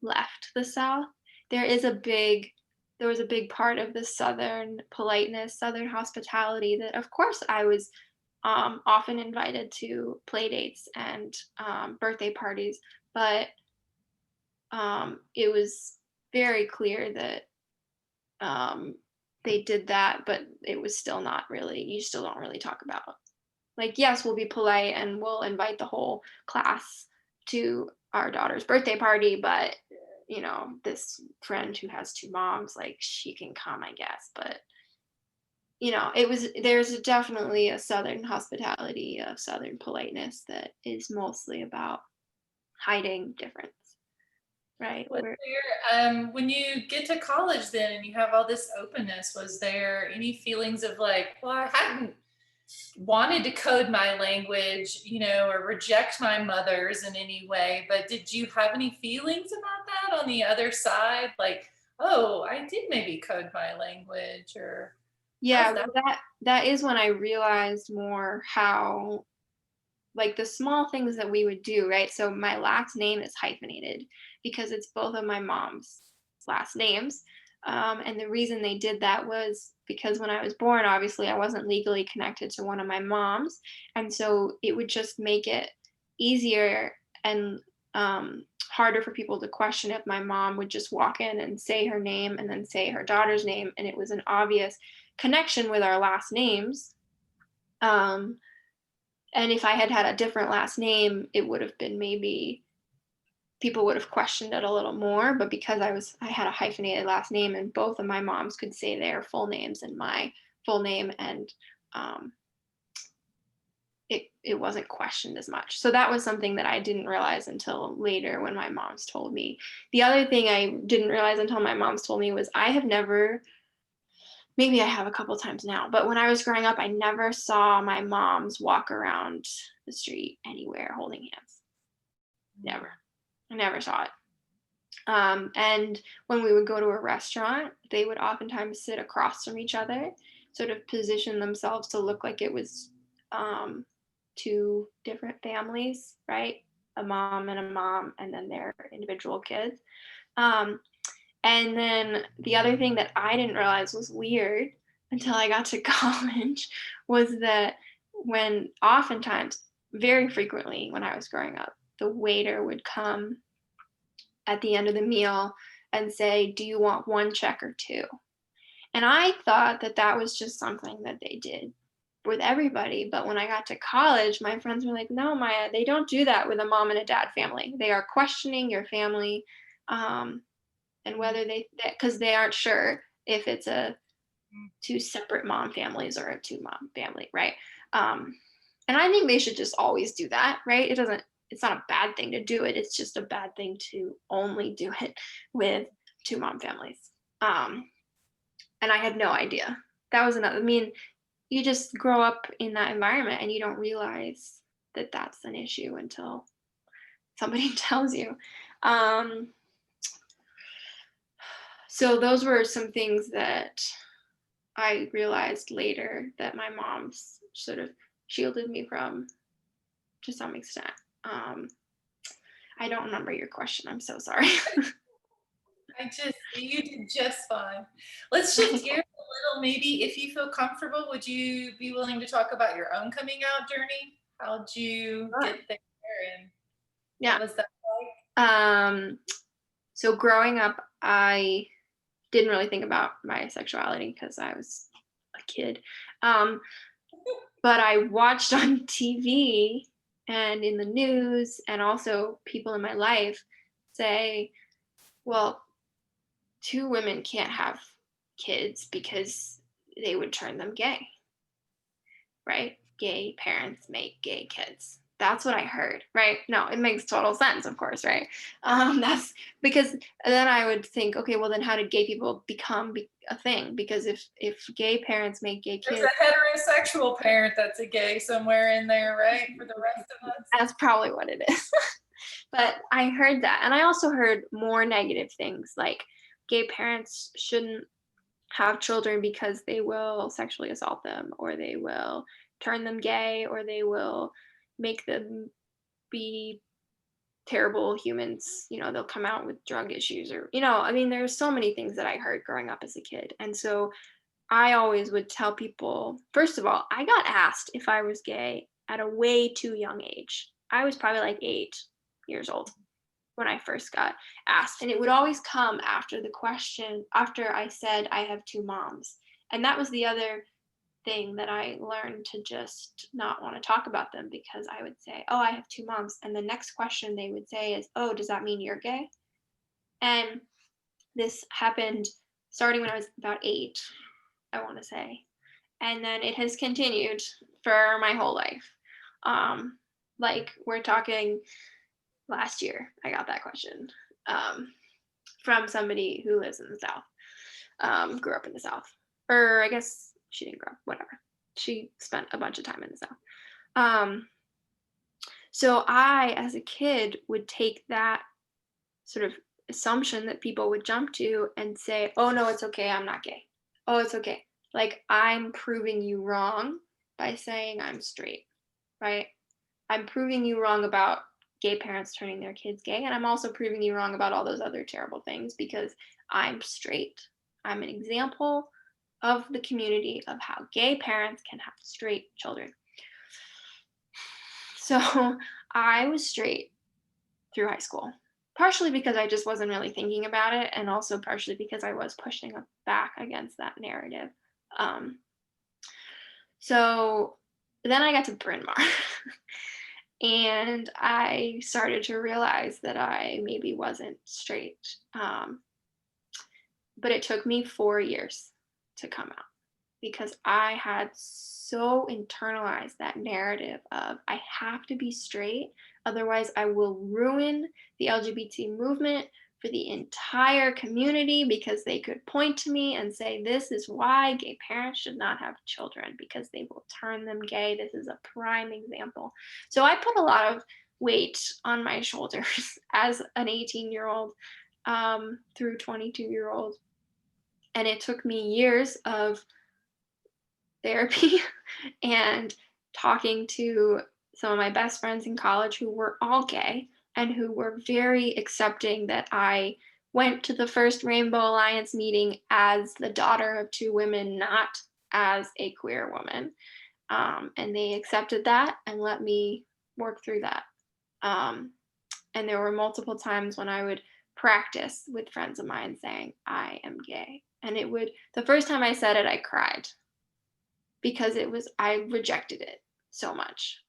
left the South. There is a big, there was a big part of the Southern politeness, Southern hospitality that, of course, I was often invited to play dates and birthday parties, but it was very clear that um, they did that, but it was still not really, you still don't really talk about. Like, yes, we'll be polite and we'll invite the whole class to our daughter's birthday party, but this friend who has two moms, like she can come, I guess. But there's definitely a Southern hospitality, a Southern politeness that is mostly about hiding difference, right? was there, when you get to college then and you have all this openness, was there any feelings of like, well, I hadn't wanted to code my language, or reject my mother's in any way, but did you have any feelings about that on the other side? Like, oh, I did maybe code my language, or Yeah, how's that? well, that is when I realized more how like the small things that we would do, right? So my last name is hyphenated because it's both of my mom's last names. And the reason they did that was because when I was born, obviously I wasn't legally connected to one of my moms. And so it would just make it easier and harder for people to question if my mom would just walk in and say her name and then say her daughter's name. And it was an obvious connection with our last names. Um, and if I had had a different last name, it would have been maybe people would have questioned it a little more. But because I had a hyphenated last name, and both of my moms could say their full names and my full name, and um, it wasn't questioned as much. So that was something that I didn't realize until later when my moms told me. The other thing I didn't realize until my moms told me was I have never, maybe I have a couple times now, but when I was growing up, I never saw my moms walk around the street anywhere holding hands. Never. I never saw it. And when we would go to a restaurant, they would oftentimes sit across from each other, sort of position themselves to look like it was um, two different families, right? A mom and a mom, and then their individual kids. Um, and then the other thing that I didn't realize was weird until I got to college was that when oftentimes, very frequently when I was growing up, the waiter would come at the end of the meal and say, "Do you want one check or two?" And I thought that that was just something that they did with everybody. But when I got to college, my friends were like, "No, Maya, they don't do that with a mom and a dad family. They are questioning your family, um, and whether because they aren't sure if it's a two separate mom families or a two mom family, right?" Um, and I think they should just always do that, right? It's not a bad thing to do it. It's just a bad thing to only do it with two mom families. Um, and I had no idea. That was another, I mean, you just grow up in that environment and you don't realize that that's an issue until somebody tells you. Um, so those were some things that I realized later that my mom's sort of shielded me from to some extent. Um, I don't remember your question. I'm so sorry. You did just fine. Let's shift gears a little. Maybe if you feel comfortable, would you be willing to talk about your own coming out journey? How'd you Sure. get there and what Yeah. was that Um, so growing up, I didn't really think about my sexuality because I was a kid. Um, but I watched on TV and in the news, and also people in my life say, well, two women can't have kids because they would turn them gay, right? Gay parents make gay kids. That's what I heard, right? No, it makes total sense, of course, right? That's because then I would think, okay, well, then how did gay people become a thing? Because if gay parents make gay There's kids, a heterosexual parent that's a gay somewhere in there, right? For the rest of us. that's probably what it is. But I heard that, and I also heard more negative things like gay parents shouldn't have children because they will sexually assault them, or they will turn them gay, or they will make them be terrible humans. They'll come out with drug issues, or I mean, there's so many things that I heard growing up as a kid. And so I always would tell people, first of all, I got asked if I was gay at a way too young age. I was probably like 8 years old when I first got asked. And it would always come after the question, after I said I have two moms. And that was the other thing that I learned, to just not want to talk about them, because I would say, "Oh, I have two moms." And the next question they would say is, "Oh, does that mean you're gay?" And this happened starting when I was about 8, I want to say. And then it has continued for my whole life. Like, we're talking last year, I got that question um, from somebody who lives in the South, grew up in the South. Or I guess she didn't grow up, whatever. She spent a bunch of time in the South. Um, so I, as a kid, would take that sort of assumption that people would jump to and say, "Oh, no, it's okay. I'm not gay. Oh, it's okay." Like, I'm proving you wrong by saying I'm straight, right? I'm proving you wrong about gay parents turning their kids gay. And I'm also proving you wrong about all those other terrible things because I'm straight. I'm an example of the community of how gay parents can have straight children. So I was straight through high school, partially because I just wasn't really thinking about it, and also partially because I was pushing back against that narrative. Um, so then I got to Bryn Mawr. And I started to realize that I maybe wasn't straight. But it took me 4 years to come out, because I had so internalized that narrative of I have to be straight, otherwise I will ruin the LGBT movement for the entire community, because they could point to me and say, "This is why gay parents should not have children, because they will turn them gay. This is a prime example." So I put a lot of weight on my shoulders as an 18-year-old, through 22-year-old. And it took me years of therapy and talking to some of my best friends in college who were all gay and who were very accepting that I went to the first Rainbow Alliance meeting as the daughter of two women, not as a queer woman. And they accepted that and let me work through that. Um, and there were multiple times when I would practice with friends of mine saying, I am gay. And the first time I said it, I cried because I rejected it so much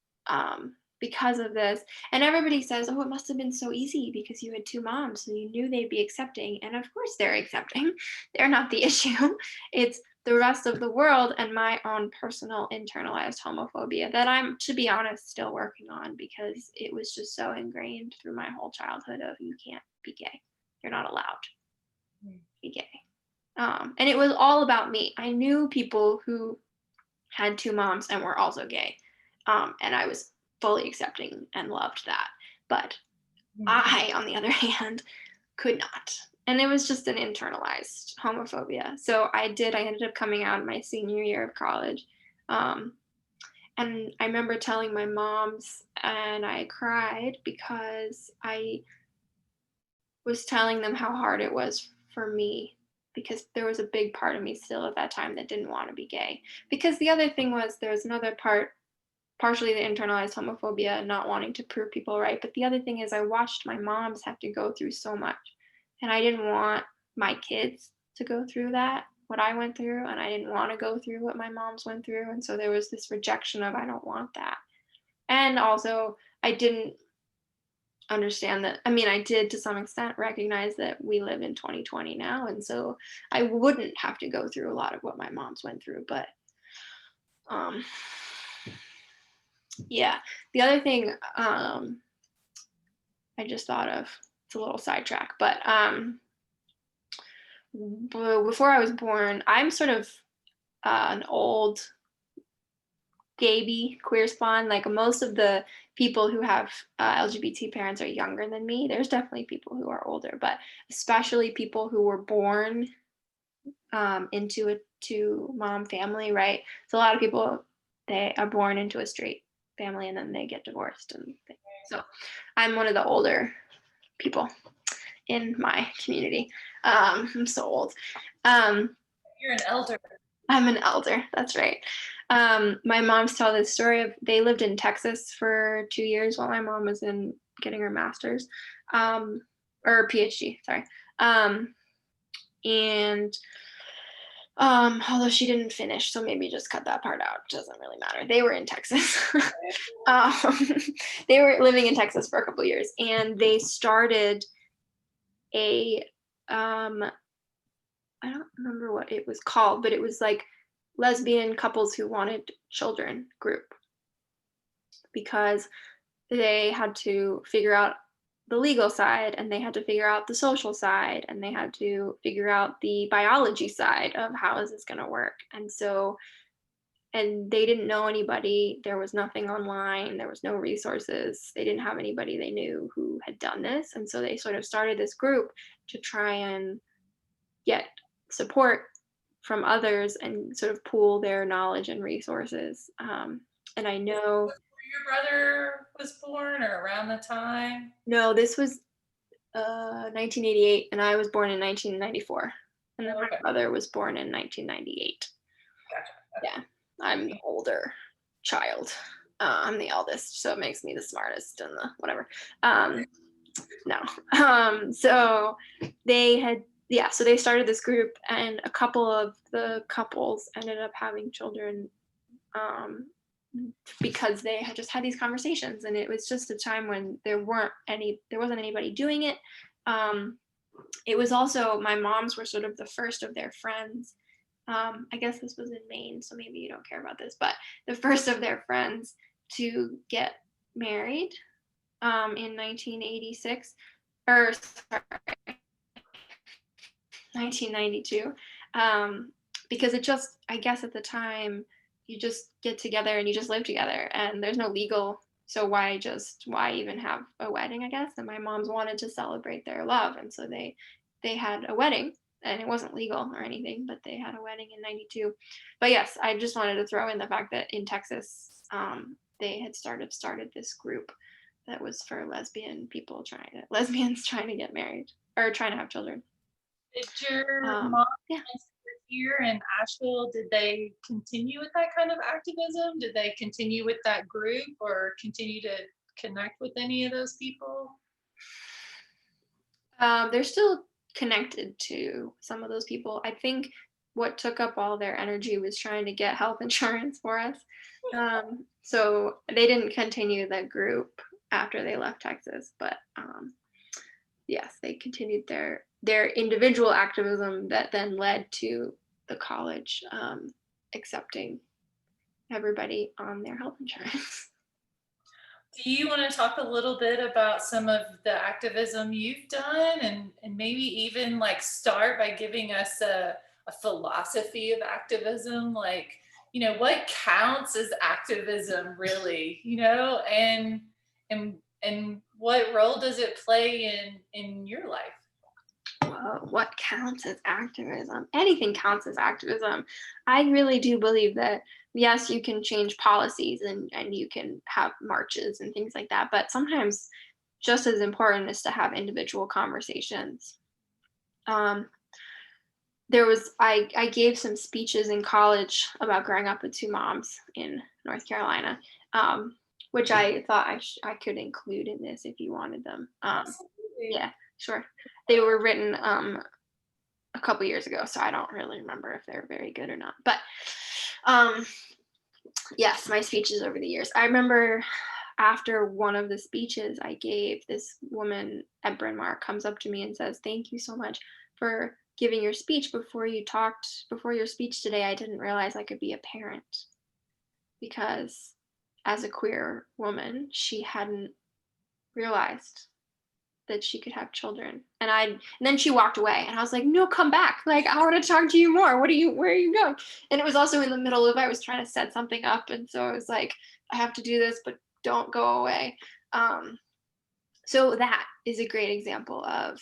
because of this. And everybody says, oh, it must have been so easy because you had two moms, so you knew they'd be accepting. And of course they're accepting. They're not the issue. It's the rest of the world and my own personal internalized homophobia that I'm, to be honest, still working on because it was just so ingrained through my whole childhood of you can't be gay. You're not allowed to be gay. And it was all about me. I knew people who had two moms and were also gay. And I was fully accepting and loved that. But I, on the other hand, could not. And it was just an internalized homophobia. So I ended up coming out in my senior year of college. And I remember telling my moms, and I cried because I was telling them how hard it was for me because there was a big part of me still at that time that didn't want to be gay. Because the other thing was there's another part, partially the internalized homophobia, not wanting to prove people right. But the other thing is I watched my moms have to go through so much. And I didn't want my kids to go through that, what I went through. And I didn't want to go through what my moms went through. And so there was this rejection of, I don't want that. And also, I didn't understand that. I mean, I did to some extent recognize that we live in 2020 now. And so I wouldn't have to go through a lot of what my moms went through. But yeah, the other thing I just thought of, it's a little sidetrack, but before I was born, I'm sort of an old gaby queer spawn. Like most of the people who have LGBT parents are younger than me. There's definitely people who are older, but especially people who were born into a two mom family, right? So a lot of people, they are born into a straight family and then they get divorced and things. So I'm one of the older people in my community. I'm so old. You're an elder. I'm an elder. That's right. My mom's tell this story of they lived in Texas for 2 years while my mom was getting her master's or PhD. Sorry. And although she didn't finish, so maybe just cut that part out. It doesn't really matter. They were in Texas. They were living in Texas for a couple of years, and they started a I don't remember what it was called, but it was like lesbian couples who wanted children group because they had to figure out the legal side and they had to figure out the social side and they had to figure out the biology side of how is this going to work. And they didn't know anybody. There was nothing online. There was no resources. They didn't have anybody they knew who had done this. And so they sort of started this group to try and get support from others and sort of pool their knowledge and resources. And I know Your brother was born or around the time? No, this was 1988, and I was born in 1994. And then my brother was born in 1998. Gotcha. Yeah, I'm the older child. I'm the eldest, so it makes me the smartest and the whatever. No. So so they started this group, and a couple of the couples ended up having children because they had just had these conversations, and it was just a time when there wasn't anybody doing it. It was also, my moms were sort of the first of their friends. I guess this was in Maine, so maybe you don't care about this, but the first of their friends to get married in 1986, or sorry, 1992, because I guess at the time, you just get together and you just live together and there's no legal So why even have a wedding, I guess? And my moms wanted to celebrate their love, and so they had a wedding, and it wasn't legal or anything, but they had a wedding in 92. But yes, I just wanted to throw in the fact that in Texas, they had started this group that was for lesbians trying to get married or trying to have children. Did your mom Yeah. here in Asheville, did they continue with that kind of activism? Did they continue with that group or continue to connect with any of those people? They're still connected to some of those people. I think what took up all their energy was trying to get health insurance for us. So they didn't continue the group after they left Texas, but yes, they continued their individual activism that then led to the college accepting everybody on their health insurance. Do you want to talk a little bit about some of the activism you've done and maybe even like start by giving us a philosophy of activism? Like, what counts as activism really, and what role does it play in your life? What counts as activism? Anything counts as activism. I really do believe that, yes, you can change policies and you can have marches and things like that, but sometimes just as important is to have individual conversations. Um, I gave some speeches in college about growing up with two moms in North Carolina, which I thought I could include in this if you wanted them. Absolutely. Yeah, sure. They were written a couple years ago, so I don't really remember if they're very good or not. But yes, my speeches over the years. I remember after one of the speeches I gave, this woman at Bryn Mawr comes up to me and says, "Thank you so much for giving your speech. Before your speech today, I didn't realize I could be a parent because as a queer woman, she hadn't realized that she could have children." And then she walked away and I was like, "No, come back. Like, I want to talk to you more. Where are you going?" And it was also in the middle of, I was trying to set something up. And so I was like, I have to do this, but don't go away. So that is a great example of,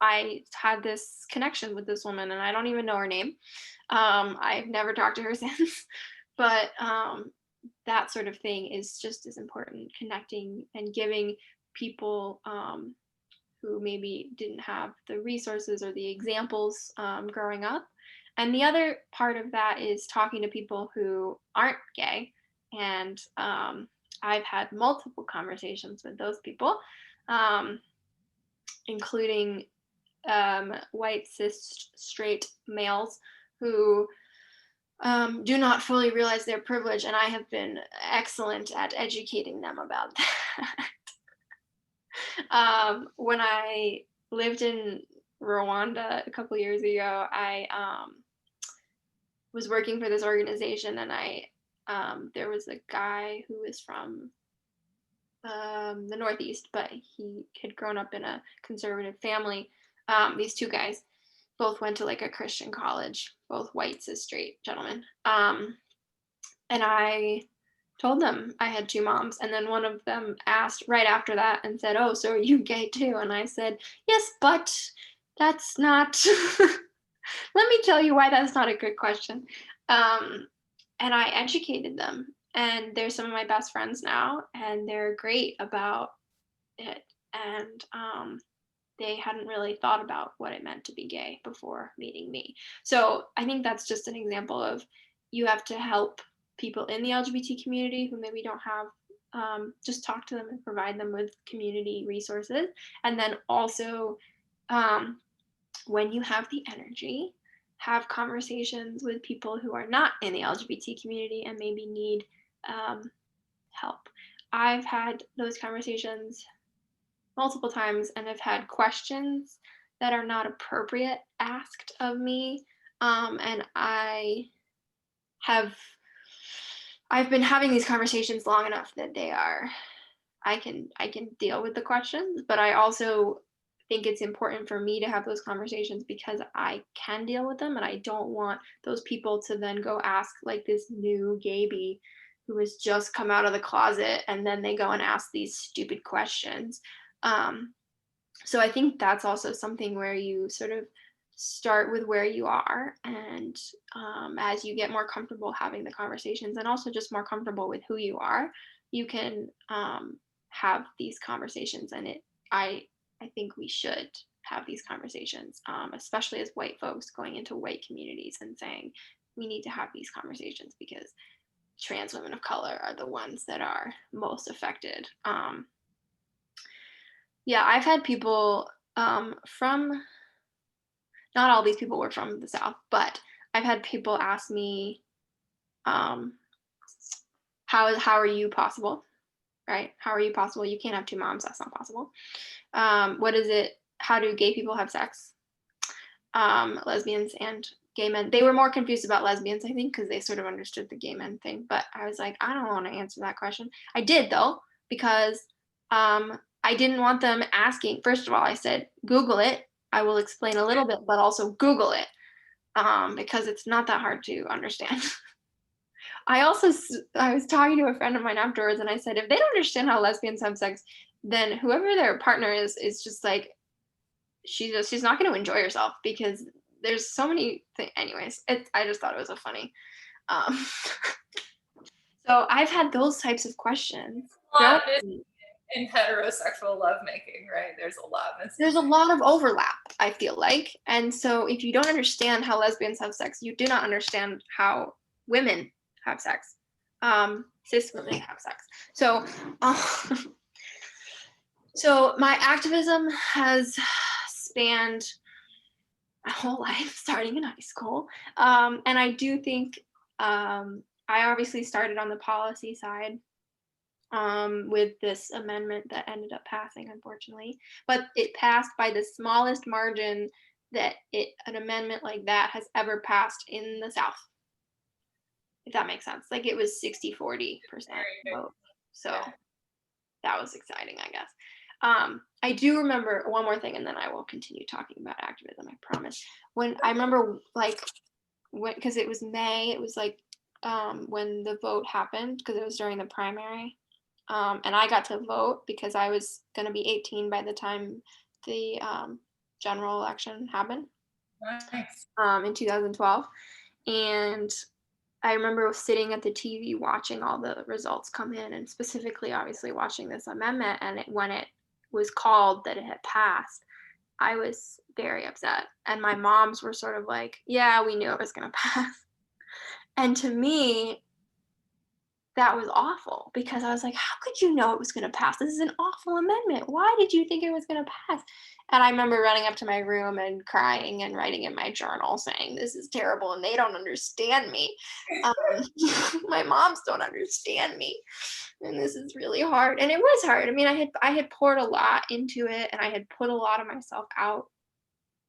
I had this connection with this woman and I don't even know her name. I've never talked to her since, but that sort of thing is just as important, connecting and giving people who maybe didn't have the resources or the examples growing up. And the other part of that is talking to people who aren't gay. And I've had multiple conversations with those people, including white cis straight males who do not fully realize their privilege. And I have been excellent at educating them about that. When I lived in Rwanda a couple years ago, I was working for this organization, and there was a guy who was from the Northeast, but he had grown up in a conservative family. These two guys both went to like a Christian college, both white cis straight gentlemen. And I told them I had two moms, and then one of them asked right after that and said, "Oh, so are you gay too?" And I said, "Yes, but that's not." Let me tell you why that's not a good question. And I educated them, and they're some of my best friends now, and they're great about it. And they hadn't really thought about what it meant to be gay before meeting me. So I think that's just an example of, you have to help people in the LGBT community who maybe don't have, just talk to them and provide them with community resources. And then also, when you have the energy, have conversations with people who are not in the LGBT community and maybe need help. I've had those conversations multiple times and have had questions that are not appropriate asked of me. And I've been having these conversations long enough that I can deal with the questions, but I also think it's important for me to have those conversations because I can deal with them, and I don't want those people to then go ask like this new gaby who has just come out of the closet, and then they go and ask these stupid questions. So I think that's also something where you sort of start with where you are, and as you get more comfortable having the conversations, and also just more comfortable with who you are, you can have these conversations. And I think we should have these conversations, especially as white folks going into white communities and saying we need to have these conversations because trans women of color are the ones that are most affected. Yeah, I've had people from, not all these people were from the South, but I've had people ask me, um, how are you possible, right? How are you possible? You can't have two moms. That's not possible. What is it? How do gay people have sex? Lesbians and gay men. They were more confused about lesbians, I think, because they sort of understood the gay men thing. But I was like, I don't want to answer that question. I did, though, because I didn't want them asking. First of all, I said, Google it. I will explain a little bit, but also Google it, because it's not that hard to understand. I was talking to a friend of mine afterwards, and I said, if they don't understand how lesbians have sex, then whoever their partner is just like, she's not going to enjoy herself, because there's so many things. Anyways, I just thought it was a funny. Um, so I've had those types of questions. In heterosexual lovemaking, right? There's a lot of overlap, I feel like. And so if you don't understand how lesbians have sex, you do not understand how women have sex, cis women have sex. So so my activism has spanned my whole life, starting in high school. And I do think I obviously started on the policy side, with this amendment that ended up passing, unfortunately. But it passed by the smallest margin that an amendment like that has ever passed in the South, if that makes sense. Like, it was 60-40% vote. So that was exciting, I guess. I do remember one more thing, and then I will continue talking about activism, I promise. When I remember, like, because it was May, it was like when the vote happened, because it was during the primary. And I got to vote because I was going to be 18 by the time the general election happened. Nice. In 2012. And I remember sitting at the TV watching all the results come in, and specifically, obviously, watching this amendment. And when it was called that it had passed, I was very upset. And my moms were sort of like, yeah, we knew it was going to pass. And to me, that was awful, because I was like, how could you know it was going to pass? This is an awful amendment. Why did you think it was going to pass? And I remember running up to my room and crying and writing in my journal saying, this is terrible and they don't understand me. My moms don't understand me. And this is really hard. And it was hard. I mean, I had poured a lot into it, and I had put a lot of myself out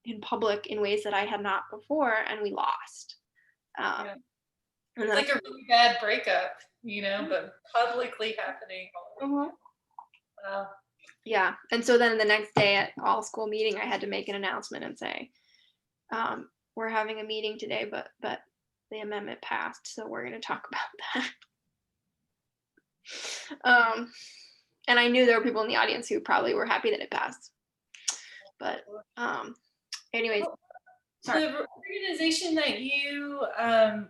in public in ways that I had not before, and we lost. It's like a really bad breakup, but publicly happening. Mm-hmm. Wow. Yeah. And so then the next day at all school meeting, I had to make an announcement and say, we're having a meeting today, but the amendment passed, so we're going to talk about that. And I knew there were people in the audience who probably were happy that it passed. But anyways. Sorry. The organization that you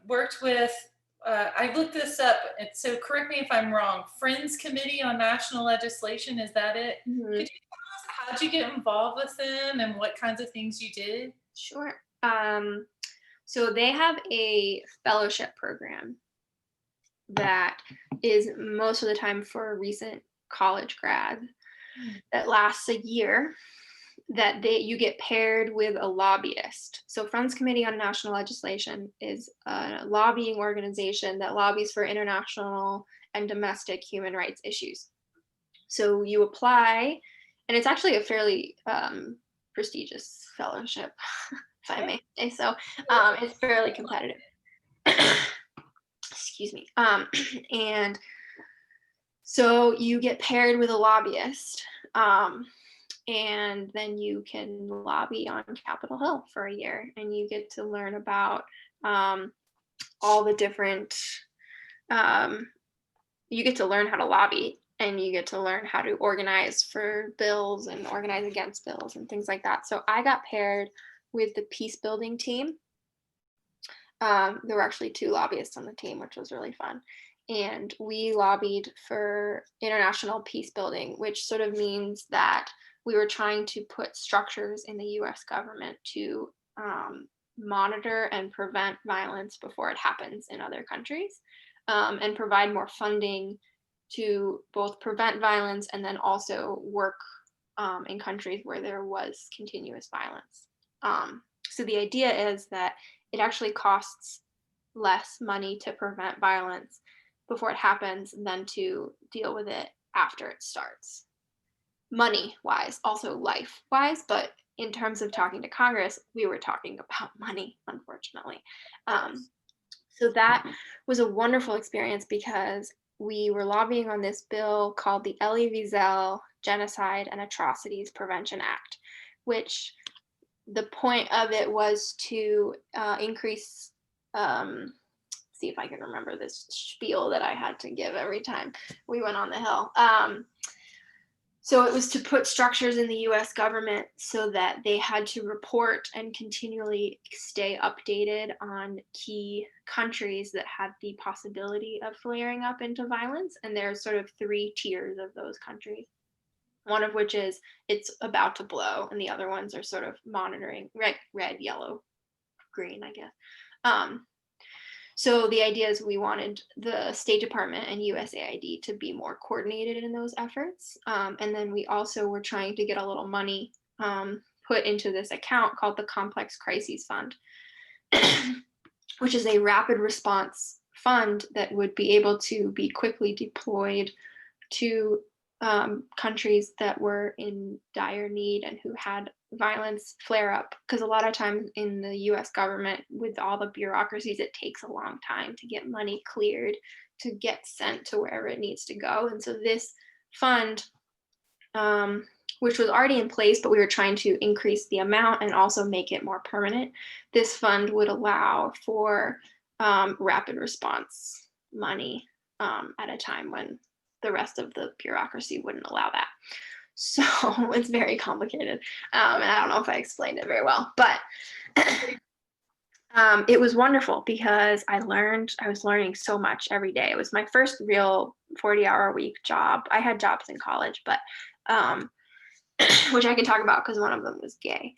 worked with, I looked this up, so correct me if I'm wrong. Friends Committee on National Legislation, is that it? Mm-hmm. Could you tell us, how'd you get involved with them and what kinds of things you did? Sure. So they have a fellowship program that is most of the time for recent college grads that lasts a year, that you get paired with a lobbyist. So Friends Committee on National Legislation is a lobbying organization that lobbies for international and domestic human rights issues. So you apply, and it's actually a fairly prestigious fellowship, if I may say so. It's fairly competitive. Excuse me. And so you get paired with a lobbyist, and then you can lobby on Capitol Hill for a year, and you get to learn about all the different you get to learn how to lobby, and you get to learn how to organize for bills and organize against bills and things like that. So I got paired with the peace building team. There were actually two lobbyists on the team, which was really fun. And we lobbied for international peace building, which sort of means that we were trying to put structures in the US government to monitor and prevent violence before it happens in other countries, and provide more funding to both prevent violence and then also work in countries where there was continuous violence. So the idea is that it actually costs less money to prevent violence before it happens than to deal with it after it starts. Money wise, also life wise, but in terms of talking to Congress, we were talking about money, unfortunately. So that was a wonderful experience because we were lobbying on this bill called the Elie Wiesel Genocide and Atrocities Prevention Act, which the point of it was to increase, see if I can remember this spiel that I had to give every time we went on the Hill. So it was to put structures in the US government so that they had to report and continually stay updated on key countries that had the possibility of flaring up into violence. And there's sort of three tiers of those countries. One of which is it's about to blow, and the other ones are sort of monitoring, red, yellow, green, I guess. So the idea is we wanted the State Department and USAID to be more coordinated in those efforts. And then we also were trying to get a little money put into this account called the Complex Crises Fund, which is a rapid response fund that would be able to be quickly deployed to countries that were in dire need and who had violence flare up. Because a lot of times in the US government, with all the bureaucracies, it takes a long time to get money cleared to get sent to wherever it needs to go. And so this fund, which was already in place, but we were trying to increase the amount and also make it more permanent, this fund would allow for rapid response money at a time when the rest of the bureaucracy wouldn't allow that. So it's very complicated. And I don't know if I explained it very well, but it was wonderful because I was learning so much every day. It was my first real 40-hour-a-week job. I had jobs in college, but which I can talk about because one of them was gay.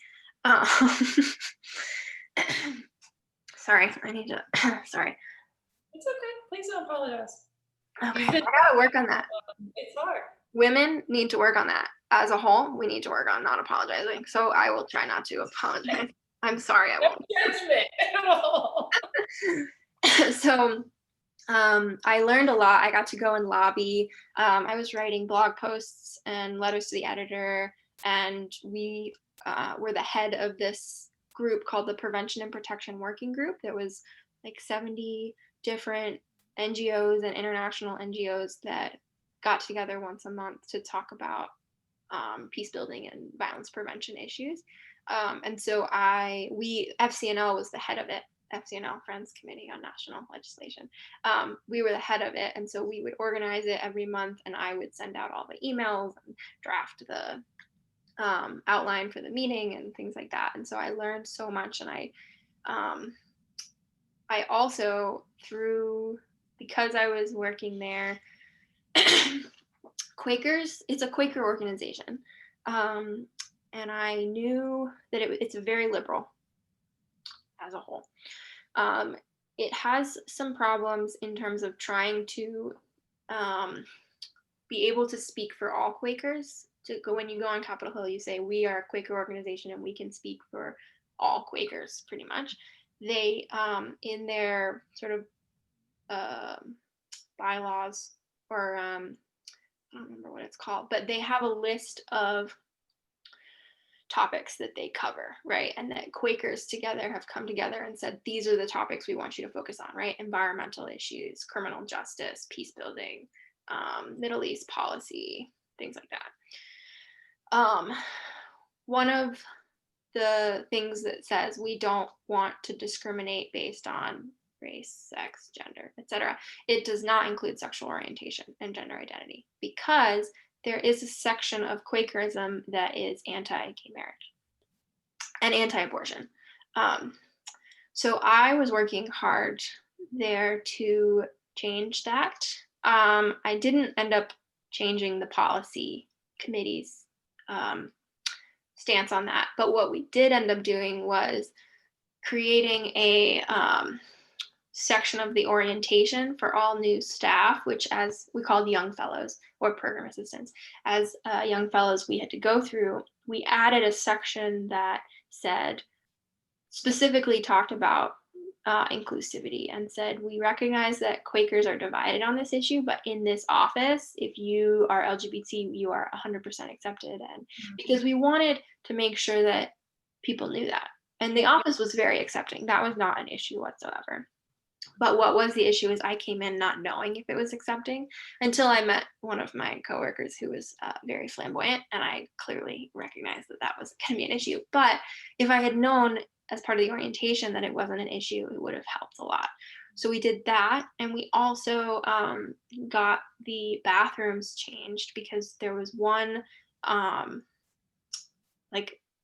Sorry, I need to, sorry. It's okay. Please don't apologize. Okay, I gotta work on that. It's hard. Women need to work on that. As a whole, we need to work on not apologizing. So I will try not to apologize. I'm sorry, I won't. No judgment at all. So I learned a lot. I got to go and lobby. I was writing blog posts and letters to the editor, and we were the head of this group called the Prevention and Protection Working Group. There was like 70 different NGOs and international NGOs that got together once a month to talk about peace building and violence prevention issues. And so FCNL was the head of it, FCNL, Friends Committee on National Legislation. We were the head of it, and so we would organize it every month, and I would send out all the emails and draft the outline for the meeting and things like that. And so I learned so much, and I also, because I was working there, Quakers, it's a Quaker organization. And I knew that it's very liberal as a whole. It has some problems in terms of trying to be able to speak for all Quakers. When you go on Capitol Hill, you say, we are a Quaker organization and we can speak for all Quakers, pretty much. They, in their sort of bylaws, or I don't remember what it's called, but they have a list of topics that they cover, right? And that Quakers together have come together and said, these are the topics we want you to focus on, right? Environmental issues, criminal justice, peace building, Middle East policy, things like that. One of the things that says we don't want to discriminate based on race, sex, gender, etc. It does not include sexual orientation and gender identity, because there is a section of Quakerism that is anti-gay marriage and anti-abortion. So I was working hard there to change that. I didn't end up changing the policy committee's stance on that, but what we did end up doing was creating a section of the orientation for all new staff, which, as we called young fellows or program assistants, as young fellows we had to go through. We added a section that said, specifically talked about inclusivity, and said, we recognize that Quakers are divided on this issue, but in this office, if you are LGBT, you are 100% accepted. And because we wanted to make sure that people knew that. And the office was very accepting. That was not an issue whatsoever. But what was the issue is I came in not knowing if it was accepting until I met one of my coworkers who was very flamboyant, and I clearly recognized that that was going to be an issue. But if I had known as part of the orientation that it wasn't an issue, it would have helped a lot. So we did that, and we also got the bathrooms changed, because there was one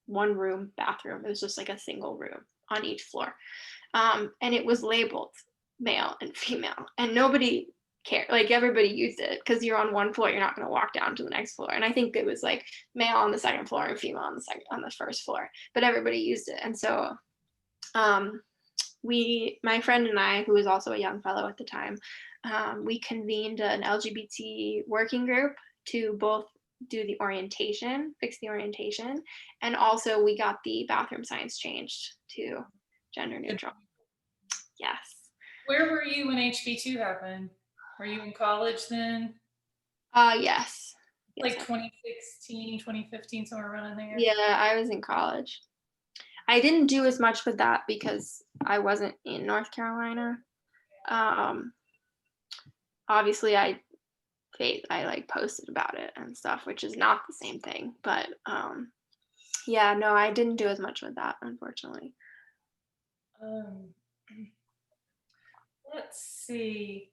one room bathroom. It was just like a single room on each floor, and it was labeled male and female, and nobody cared. Like, everybody used it because you're on one floor, you're not going to walk down to the next floor. And I think it was like male on the second floor and female on the first floor, but everybody used it. And so my friend and I, who was also a young fellow at the time, we convened an LGBT working group to both do the orientation, fix the orientation, and also we got the bathroom signs changed to gender neutral. Yes. Where were you when HB2 happened? Were you in college then? Yes. Like 2016, 2015, somewhere around in there? Yeah, I was in college. I didn't do as much with that because I wasn't in North Carolina. Obviously I like posted about it and stuff, which is not the same thing, but yeah, no, I didn't do as much with that, unfortunately. Let's see.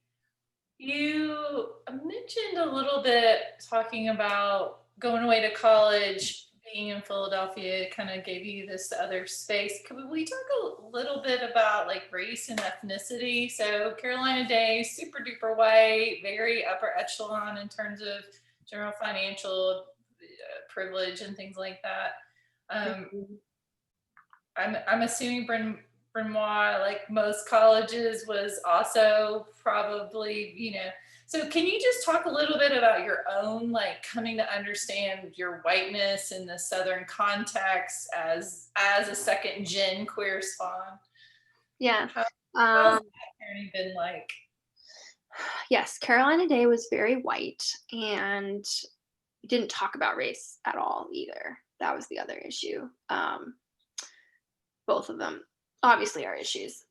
You mentioned a little bit talking about going away to college, being in Philadelphia kind of gave you this other space. Could we talk a little bit about like race and ethnicity? So Carolina Day, super duper white, very upper echelon in terms of general financial privilege and things like that. I'm assuming Bryn Mawr, like most colleges, was also probably, so can you just talk a little bit about your own, like, coming to understand your whiteness in the Southern context as a second gen queer spawn? Yeah. How's that journey been like? Yes, Carolina Day was very white and didn't talk about race at all either. That was the other issue. Both of them obviously are issues.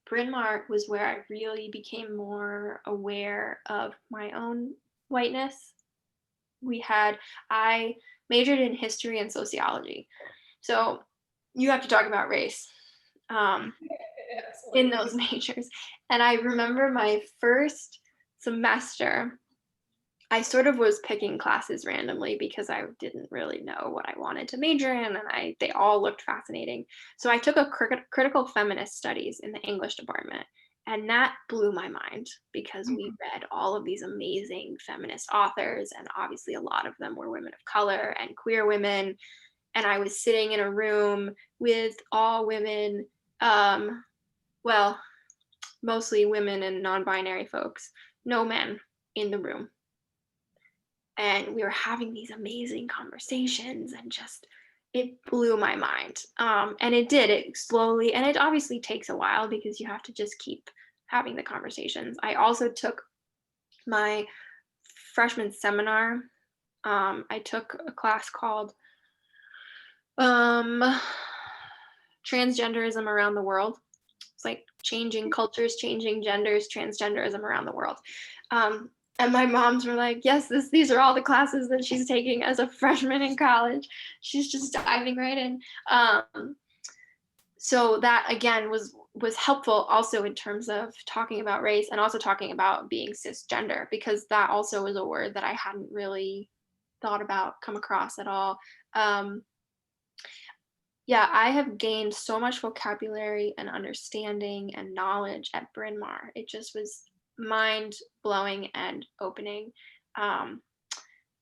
Bryn Mawr was where I really became more aware of my own whiteness. I majored in history and sociology. So you have to talk about race in those majors. And I remember my first semester, I sort of was picking classes randomly because I didn't really know what I wanted to major in, and they all looked fascinating. So I took a critical feminist studies in the English department, and that blew my mind because we read all of these amazing feminist authors, and obviously a lot of them were women of color and queer women. And I was sitting in a room with all women, well, mostly women and non-binary folks, no men in the room. And we were having these amazing conversations, and just, it blew my mind. And it slowly, and it obviously takes a while because you have to just keep having the conversations. I also took my freshman seminar. I took a class called Transgenderism Around the World. It's like changing cultures, changing genders, transgenderism around the world. And my moms were like, yes, these are all the classes that she's taking as a freshman in college. She's just diving right in. so that again was helpful also in terms of talking about race and also talking about being cisgender, because that also was a word that I hadn't really thought about, come across at all. Um, yeah, I have gained so much vocabulary and understanding and knowledge at Bryn Mawr. It just was mind blowing and opening. Um,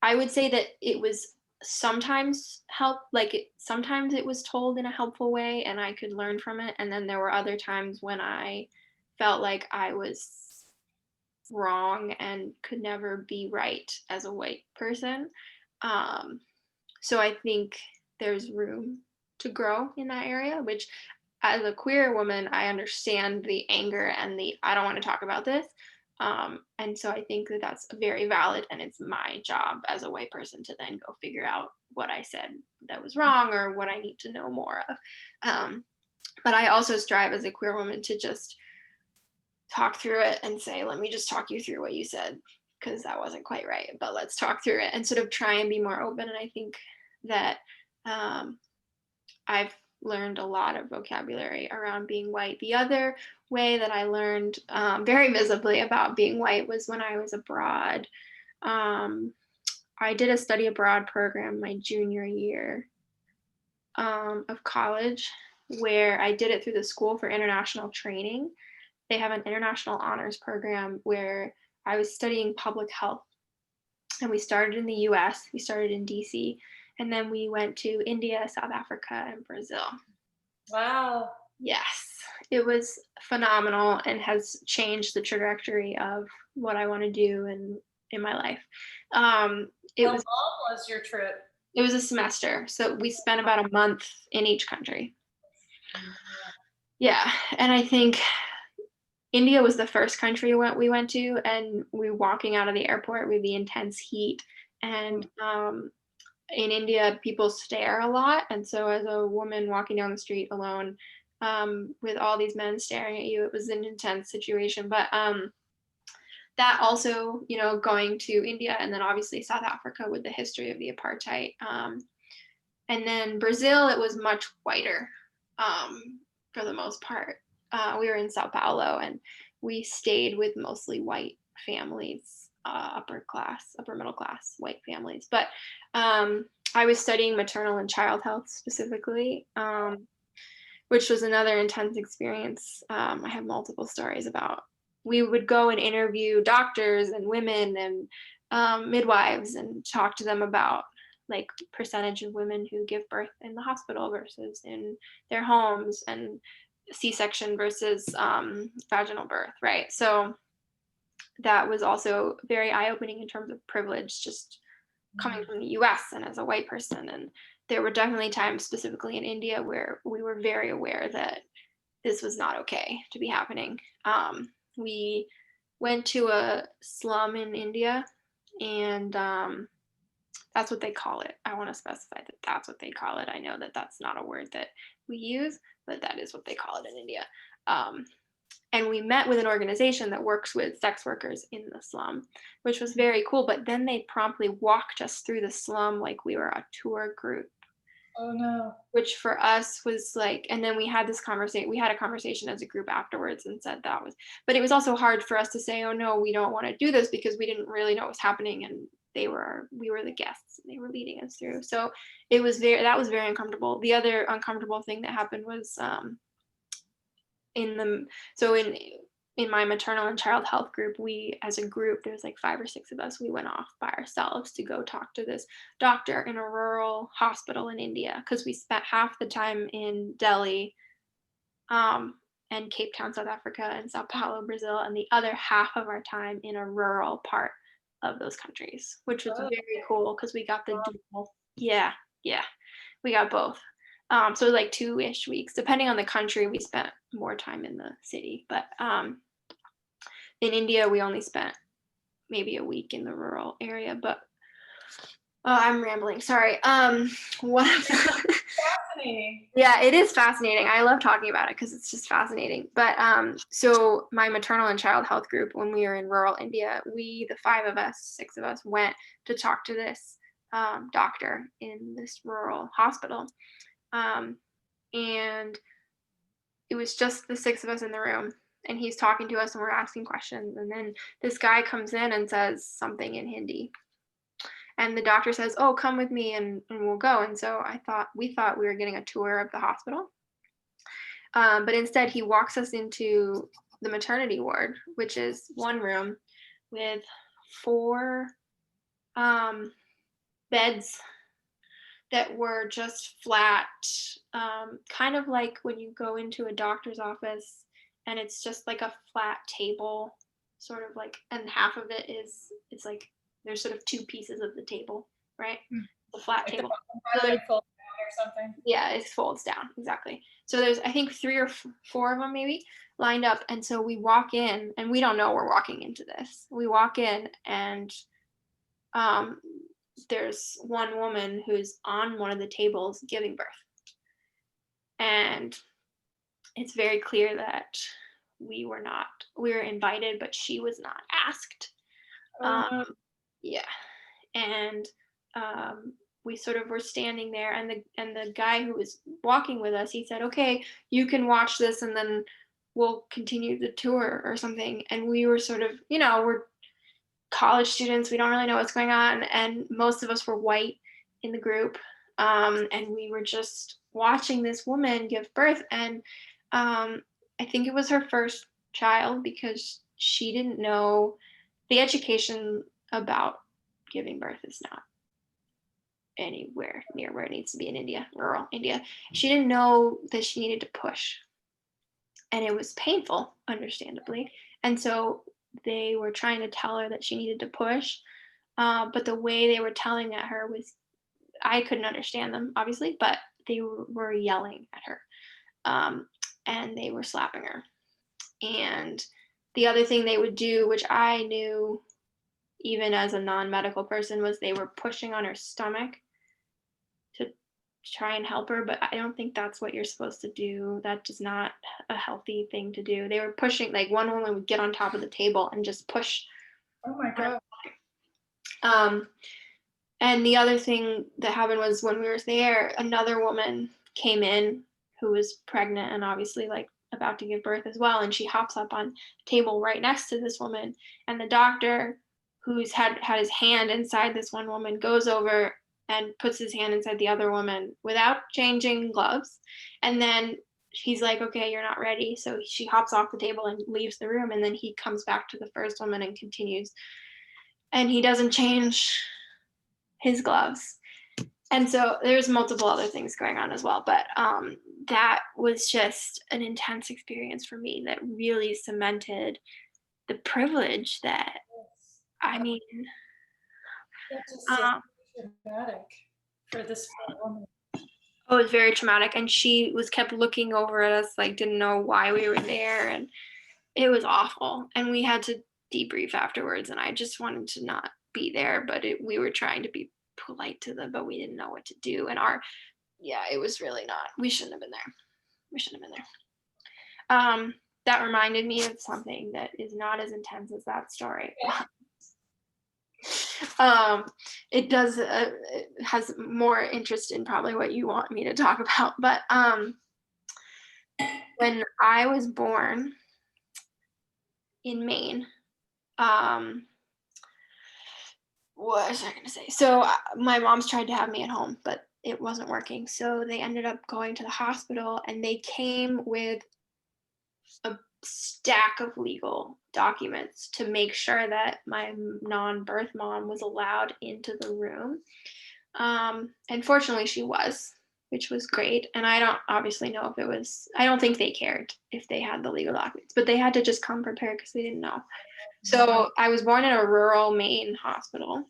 I would say that it was sometimes sometimes it was told in a helpful way and I could learn from it. And then there were other times when I felt like I was wrong and could never be right as a white person. Um, so I think there's room to grow in that area, which as a queer woman, I understand the anger and the I don't want to talk about this. And so I think that that's very valid, and it's my job as a white person to then go figure out what I said that was wrong or what I need to know more of. But I also strive as a queer woman to just talk through it and say, let me just talk you through what you said because that wasn't quite right, but let's talk through it and sort of try and be more open. And I think that um, I've learned a lot of vocabulary around being white. The other way that I learned very visibly about being white was when I was abroad. Um, I did a study abroad program my junior year of college, where I did it through the School for International Training. They have an international honors program where I was studying public health. And we started in the US, we started in DC, and then we went to India, South Africa, and Brazil. Wow. Yes, it was phenomenal and has changed the trajectory of what I want to do in my life. It How was long was your trip? it was a semester, so we spent about a month in each country. Yeah, and I think India was the first country we went to, and we were walking out of the airport with the intense heat. And in India, people stare a lot. And so, as a woman walking down the street alone with all these men staring at you, it was an intense situation. But that also, going to India and then obviously South Africa with the history of the apartheid. And then Brazil, it was much whiter for the most part. We were in Sao Paulo and we stayed with mostly white families, upper middle class white families. But I was studying maternal and child health specifically, which was another intense experience. I have multiple stories about. We would go and interview doctors and women and midwives and talk to them about like percentage of women who give birth in the hospital versus in their homes, and C-section versus vaginal birth, right? So that was also very eye-opening in terms of privilege, just coming from the US and as a white person. And there were definitely times, specifically in India, where we were very aware that this was not okay to be happening. We went to a slum in India, and that's what they call it. I want to specify that that's what they call it. I know that that's not a word that we use, but that is what they call it in India. And we met with an organization that works with sex workers in the slum, which was very cool. But then they promptly walked us through the slum like we were a tour group. Oh no. Which for us was like, and then we had a conversation as a group afterwards and said that was, but it was also hard for us to say, oh no, we don't want to do this, because we didn't really know what was happening, and we were the guests and they were leading us through. So that was very uncomfortable. The other uncomfortable thing that happened was in my maternal and child health group, we as a group, there was like 5 or 6 of us, we went off by ourselves to go talk to this doctor in a rural hospital in India, because we spent half the time in Delhi and Cape Town, South Africa, and Sao Paulo, Brazil, and the other half of our time in a rural part of those countries, which was very cool because we got the dual. Yeah, we got both. So like 2-ish weeks, depending on the country. We spent more time in the city, but in India we only spent maybe a week in the rural area. But I'm rambling. Sorry. What? Fascinating. Yeah, it is fascinating. I love talking about it because it's just fascinating. But so my maternal and child health group, when we were in rural India, the 6 of us, went to talk to this doctor in this rural hospital. And it was just the 6 of us in the room, and he's talking to us, and we're asking questions, and then this guy comes in and says something in Hindi. And the doctor says, "Oh, come with me and we'll go." And so we thought we were getting a tour of the hospital. But instead he walks us into the maternity ward, which is one room with 4 beds that were just flat, kind of like when you go into a doctor's office and it's just like a flat table, sort of like, and half of it is, it's like there's sort of 2 pieces of the table, right? The flat Like the table. bottom part of it folds down or something. Yeah, it folds down, exactly. So there's, I think, 3 or 4 of them maybe lined up, and so we walk in, and we don't know we're walking into this. We walk in, and um, there's one woman who's on one of the tables giving birth, and it's very clear that we were invited, but she was not asked. No. Yeah, and we sort of were standing there, and the guy who was walking with us, he said, "Okay, you can watch this, and then we'll continue the tour or something." And we were sort of, we're college students, we don't really know what's going on, and most of us were white in the group, and we were just watching this woman give birth, and I think it was her first child, because she didn't know the education about giving birth is not anywhere near where it needs to be in India, rural India. She didn't know that she needed to push, and it was painful, understandably. And so they were trying to tell her that she needed to push, but the way they were telling at her was, I couldn't understand them, obviously, but they were yelling at her, and they were slapping her. And the other thing they would do, which I knew even as a non-medical person, was they were pushing on her stomach to try and help her, but I don't think that's what you're supposed to do. That is not a healthy thing to do. They were pushing, like one woman would get on top of the table and just push. Oh my God. And the other thing that happened was, when we were there, another woman came in who was pregnant and obviously like about to give birth as well, and she hops up on the table right next to this woman, and the doctor, who's had his hand inside this one woman, goes over and puts his hand inside the other woman without changing gloves, and then he's like, "Okay, you're not ready," so she hops off the table and leaves the room, and then he comes back to the first woman and continues, and he doesn't change his gloves. And so there's multiple other things going on as well, but that was just an intense experience for me that really cemented the privilege that, I mean, That just sounds dramatic for this poor woman. it was very traumatic, and she was kept looking over at us like didn't know why we were there, and it was awful, and we had to debrief afterwards, and I just wanted to not be there, but we were trying to be polite to them, but we didn't know what to do, and it was really not, we shouldn't have been there. That reminded me of something that is not as intense as that story. It does, it has more interest in probably what you want me to talk about, but when I was born in Maine, what was I going to say? So my mom's tried to have me at home, but it wasn't working. So they ended up going to the hospital, and they came with a stack of legal documents to make sure that my non-birth mom was allowed into the room. And fortunately she was, which was great. And I don't obviously know if it was, I don't think they cared if they had the legal documents, but they had to just come prepared because they didn't know. So I was born in a rural Maine hospital.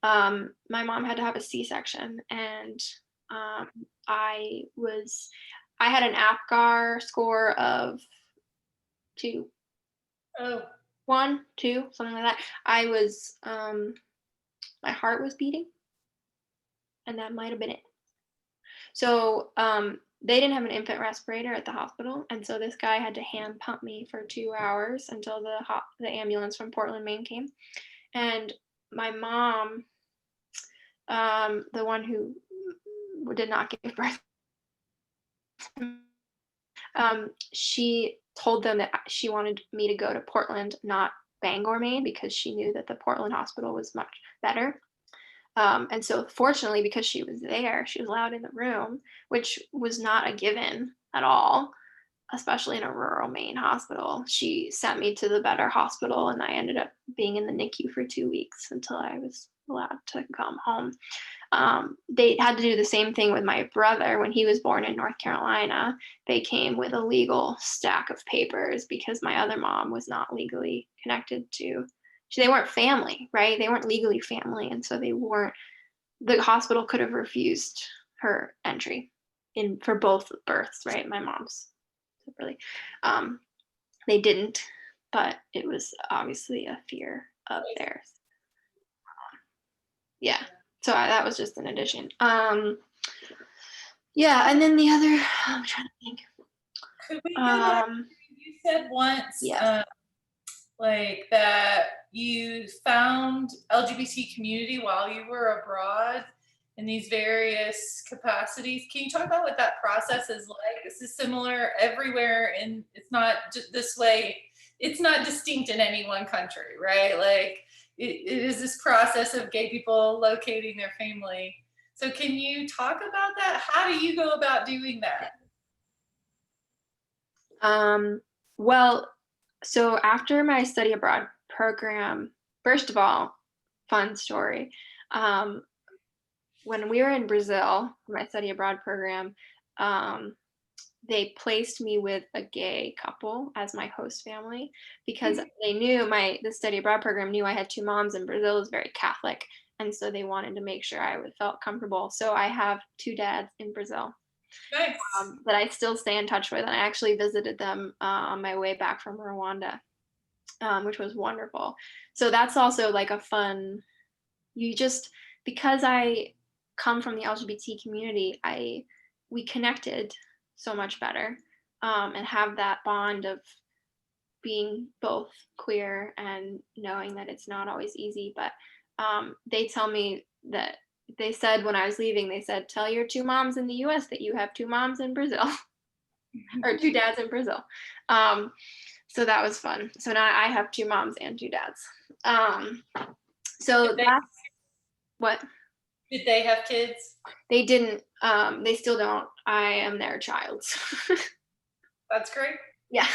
My mom had to have a C-section, and I had an APGAR score of 2. Oh. 1, 2, something like that. I was, my heart was beating, and that might have been it. So they didn't have an infant respirator at the hospital, and so this guy had to hand pump me for 2 hours until the ambulance from Portland, Maine came. And my mom, the one who did not give birth, She told them that she wanted me to go to Portland, not Bangor, Maine, because she knew that the Portland hospital was much better. And so fortunately, because she was there, she was allowed in the room, which was not a given at all, especially in a rural Maine hospital. She sent me to the better hospital, and I ended up being in the NICU for 2 weeks until I was allowed to come home. They had to do the same thing with my brother when he was born in North Carolina. They came with a legal stack of papers because my other mom was not legally connected to, they weren't family, right? They weren't legally family. And so the hospital could have refused her entry for both births, right? My mom's separately. They didn't, but it was obviously a fear of theirs. Yeah. So that was just an addition. Yeah, and then the other, I'm trying to think. Could we go back? You said once, Yes. like that you found LGBT community while you were abroad in these various capacities. Can you talk about what that process is like? This is similar everywhere, and it's not just this way. It's not distinct in any one country, right? Like it is this process of gay people locating their family. So can you talk about that? How do you go about doing that? Well, so after my study abroad program, first of all, fun story. When we were in Brazil for my study abroad program, they placed me with a gay couple as my host family because they knew the study abroad program knew I had two moms, and Brazil is very Catholic, and so they wanted to make sure I felt comfortable. So I have two dads in Brazil. Nice. That I still stay in touch with, and I actually visited them on my way back from Rwanda, which was wonderful. So that's also like a fun. Because I come from the LGBT community, we connected so much better, and have that bond of being both queer and knowing that it's not always easy. But they tell me that they said when I was leaving, they said, tell your two moms in the US that you have two moms in Brazil or two dads in Brazil. So that was fun. So now I have two moms and two dads. So that's what. Did they have kids? They didn't. They still don't. I am their child. That's great. Yeah.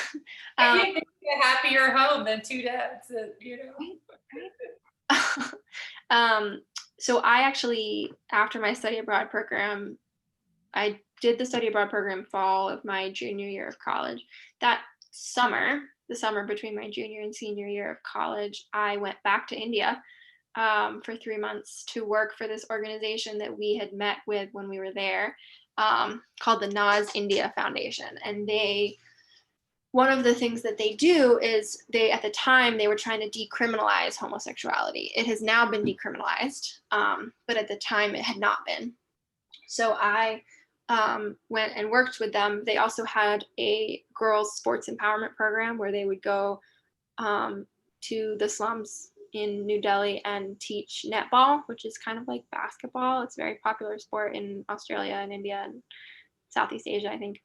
I think a happier home than two dads, So I actually, after my study abroad program, I did the study abroad program fall of my junior year of college. That summer, the summer between my junior and senior year of college, I went back to India for 3 months to work for this organization that we had met with when we were there, called the Nas India Foundation. And one of the things that they do is at the time, they were trying to decriminalize homosexuality. It has now been decriminalized, but at the time it had not been. So I went and worked with them. They also had a girls sports empowerment program where they would go to the slums in New Delhi and teach netball, which is kind of like basketball. It's a very popular sport in Australia and India and Southeast Asia, I think.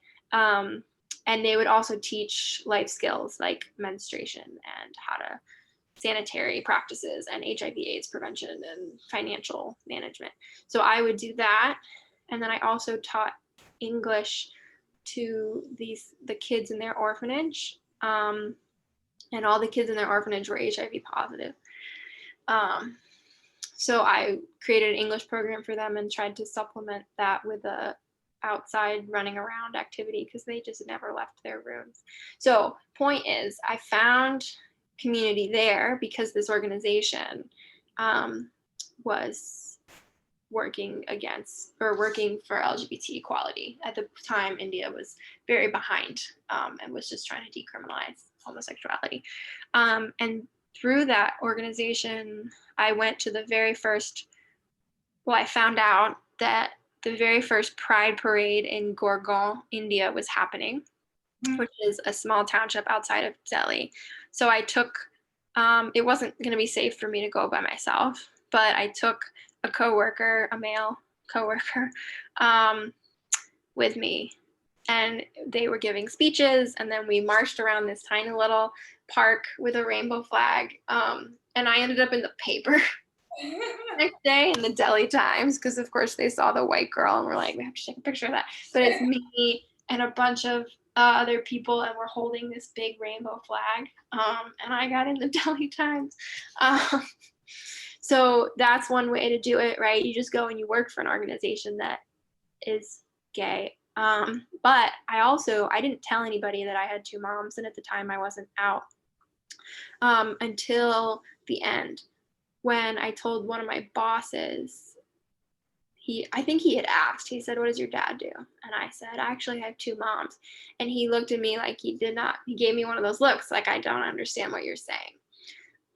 And they would also teach life skills like menstruation and how to sanitary practices and HIV/AIDS prevention and financial management. So I would do that. And then I also taught English to the kids in their orphanage. And all the kids in their orphanage were HIV positive. So I created an English program for them and tried to supplement that with a outside running around activity because they just never left their rooms. So point is, I found community there because this organization was working for LGBT equality. At the time, India was very behind and was just trying to decriminalize homosexuality. And through that organization, I went to I found out that the very first Pride parade in Gurgaon, India was happening, which is a small township outside of Delhi. So I took, it wasn't going to be safe for me to go by myself, but I took a male coworker, with me. and they were giving speeches, and then we marched around this tiny little park with a rainbow flag, and I ended up in the paper next day in the Delhi Times, because of course they saw the white girl and were like, we have to take a picture of that. But it's me and a bunch of other people, and we're holding this big rainbow flag, and I got in the Delhi Times. So that's one way to do it, right? You just go and you work for an organization that is gay. But I didn't tell anybody that I had two moms, and at the time I wasn't out until the end, when I told one of my bosses. I think he had asked, he said, what does your dad do? And I said, actually, I have two moms. And he looked at me like he gave me one of those looks, like, I don't understand what you're saying.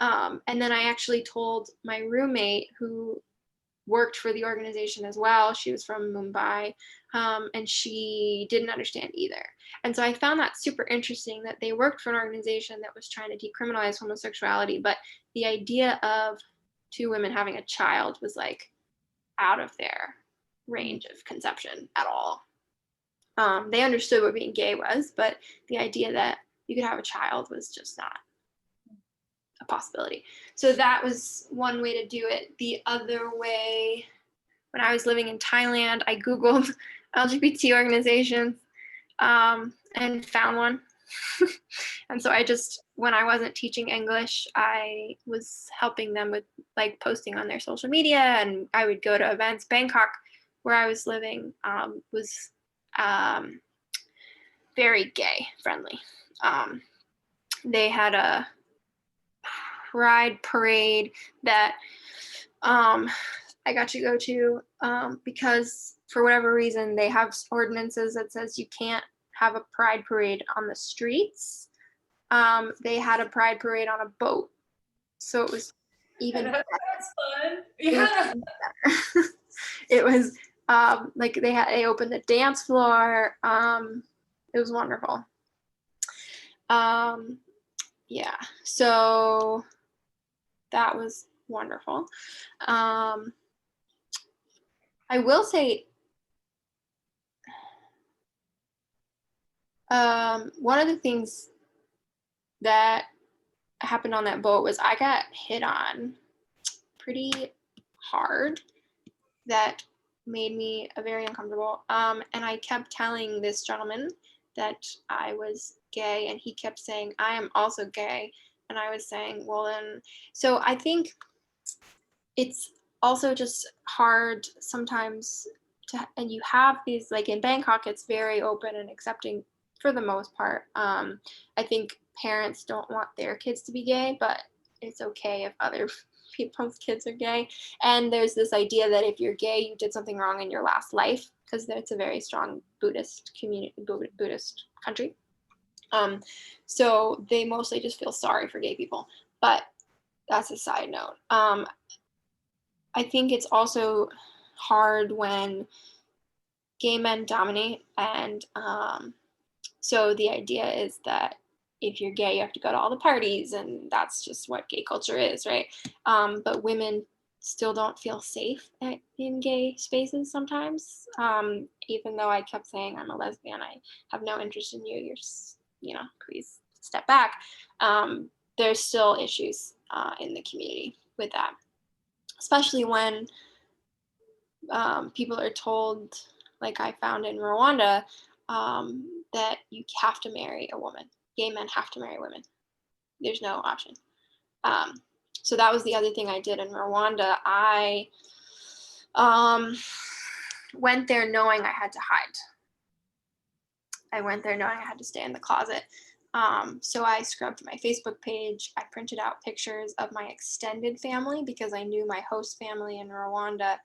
And then I actually told my roommate, who worked for the organization as well. She was from Mumbai, and she didn't understand either. And so I found that super interesting, that they worked for an organization that was trying to decriminalize homosexuality, but the idea of two women having a child was like out of their range of conception at all. They understood what being gay was, but the idea that you could have a child was just not a possibility. So that was one way to do it. The other way, when I was living in Thailand, I Googled LGBT organizations, and found one. And so when I wasn't teaching English, I was helping them with like posting on their social media, and I would go to events. Bangkok, where I was living, was very gay friendly. They had a pride parade that I got to go to, because for whatever reason they have ordinances that says you can't have a pride parade on the streets. They had a pride parade on a boat, so it was even better. That's fun. Yeah. It was like they opened the dance floor. It was wonderful. Yeah, so that was wonderful. I will say, one of the things that happened on that boat was I got hit on pretty hard. That made me very uncomfortable. And I kept telling this gentleman that I was gay, and he kept saying, I am also gay. And I was saying, well then, so I think it's also just hard sometimes and you have these, like in Bangkok, it's very open and accepting for the most part. I think parents don't want their kids to be gay, but it's okay if other people's kids are gay. And there's this idea that if you're gay, you did something wrong in your last life, because it's a very strong Buddhist community, Buddhist country. So they mostly just feel sorry for gay people. But that's a side note. I think it's also hard when gay men dominate, and so the idea is that if you're gay, you have to go to all the parties, and that's just what gay culture is, right? But women still don't feel safe in gay spaces sometimes, even though I kept saying I'm a lesbian, I have no interest in you, please step back. There's still issues in the community with that, especially when people are told, like I found in Rwanda, that you have to marry a woman. Gay men have to marry women. There's no option. So that was the other thing I did in Rwanda. I went there knowing I had to hide. I went there knowing I had to stay in the closet. So I scrubbed my Facebook page. I printed out pictures of my extended family, because I knew my host family in Rwanda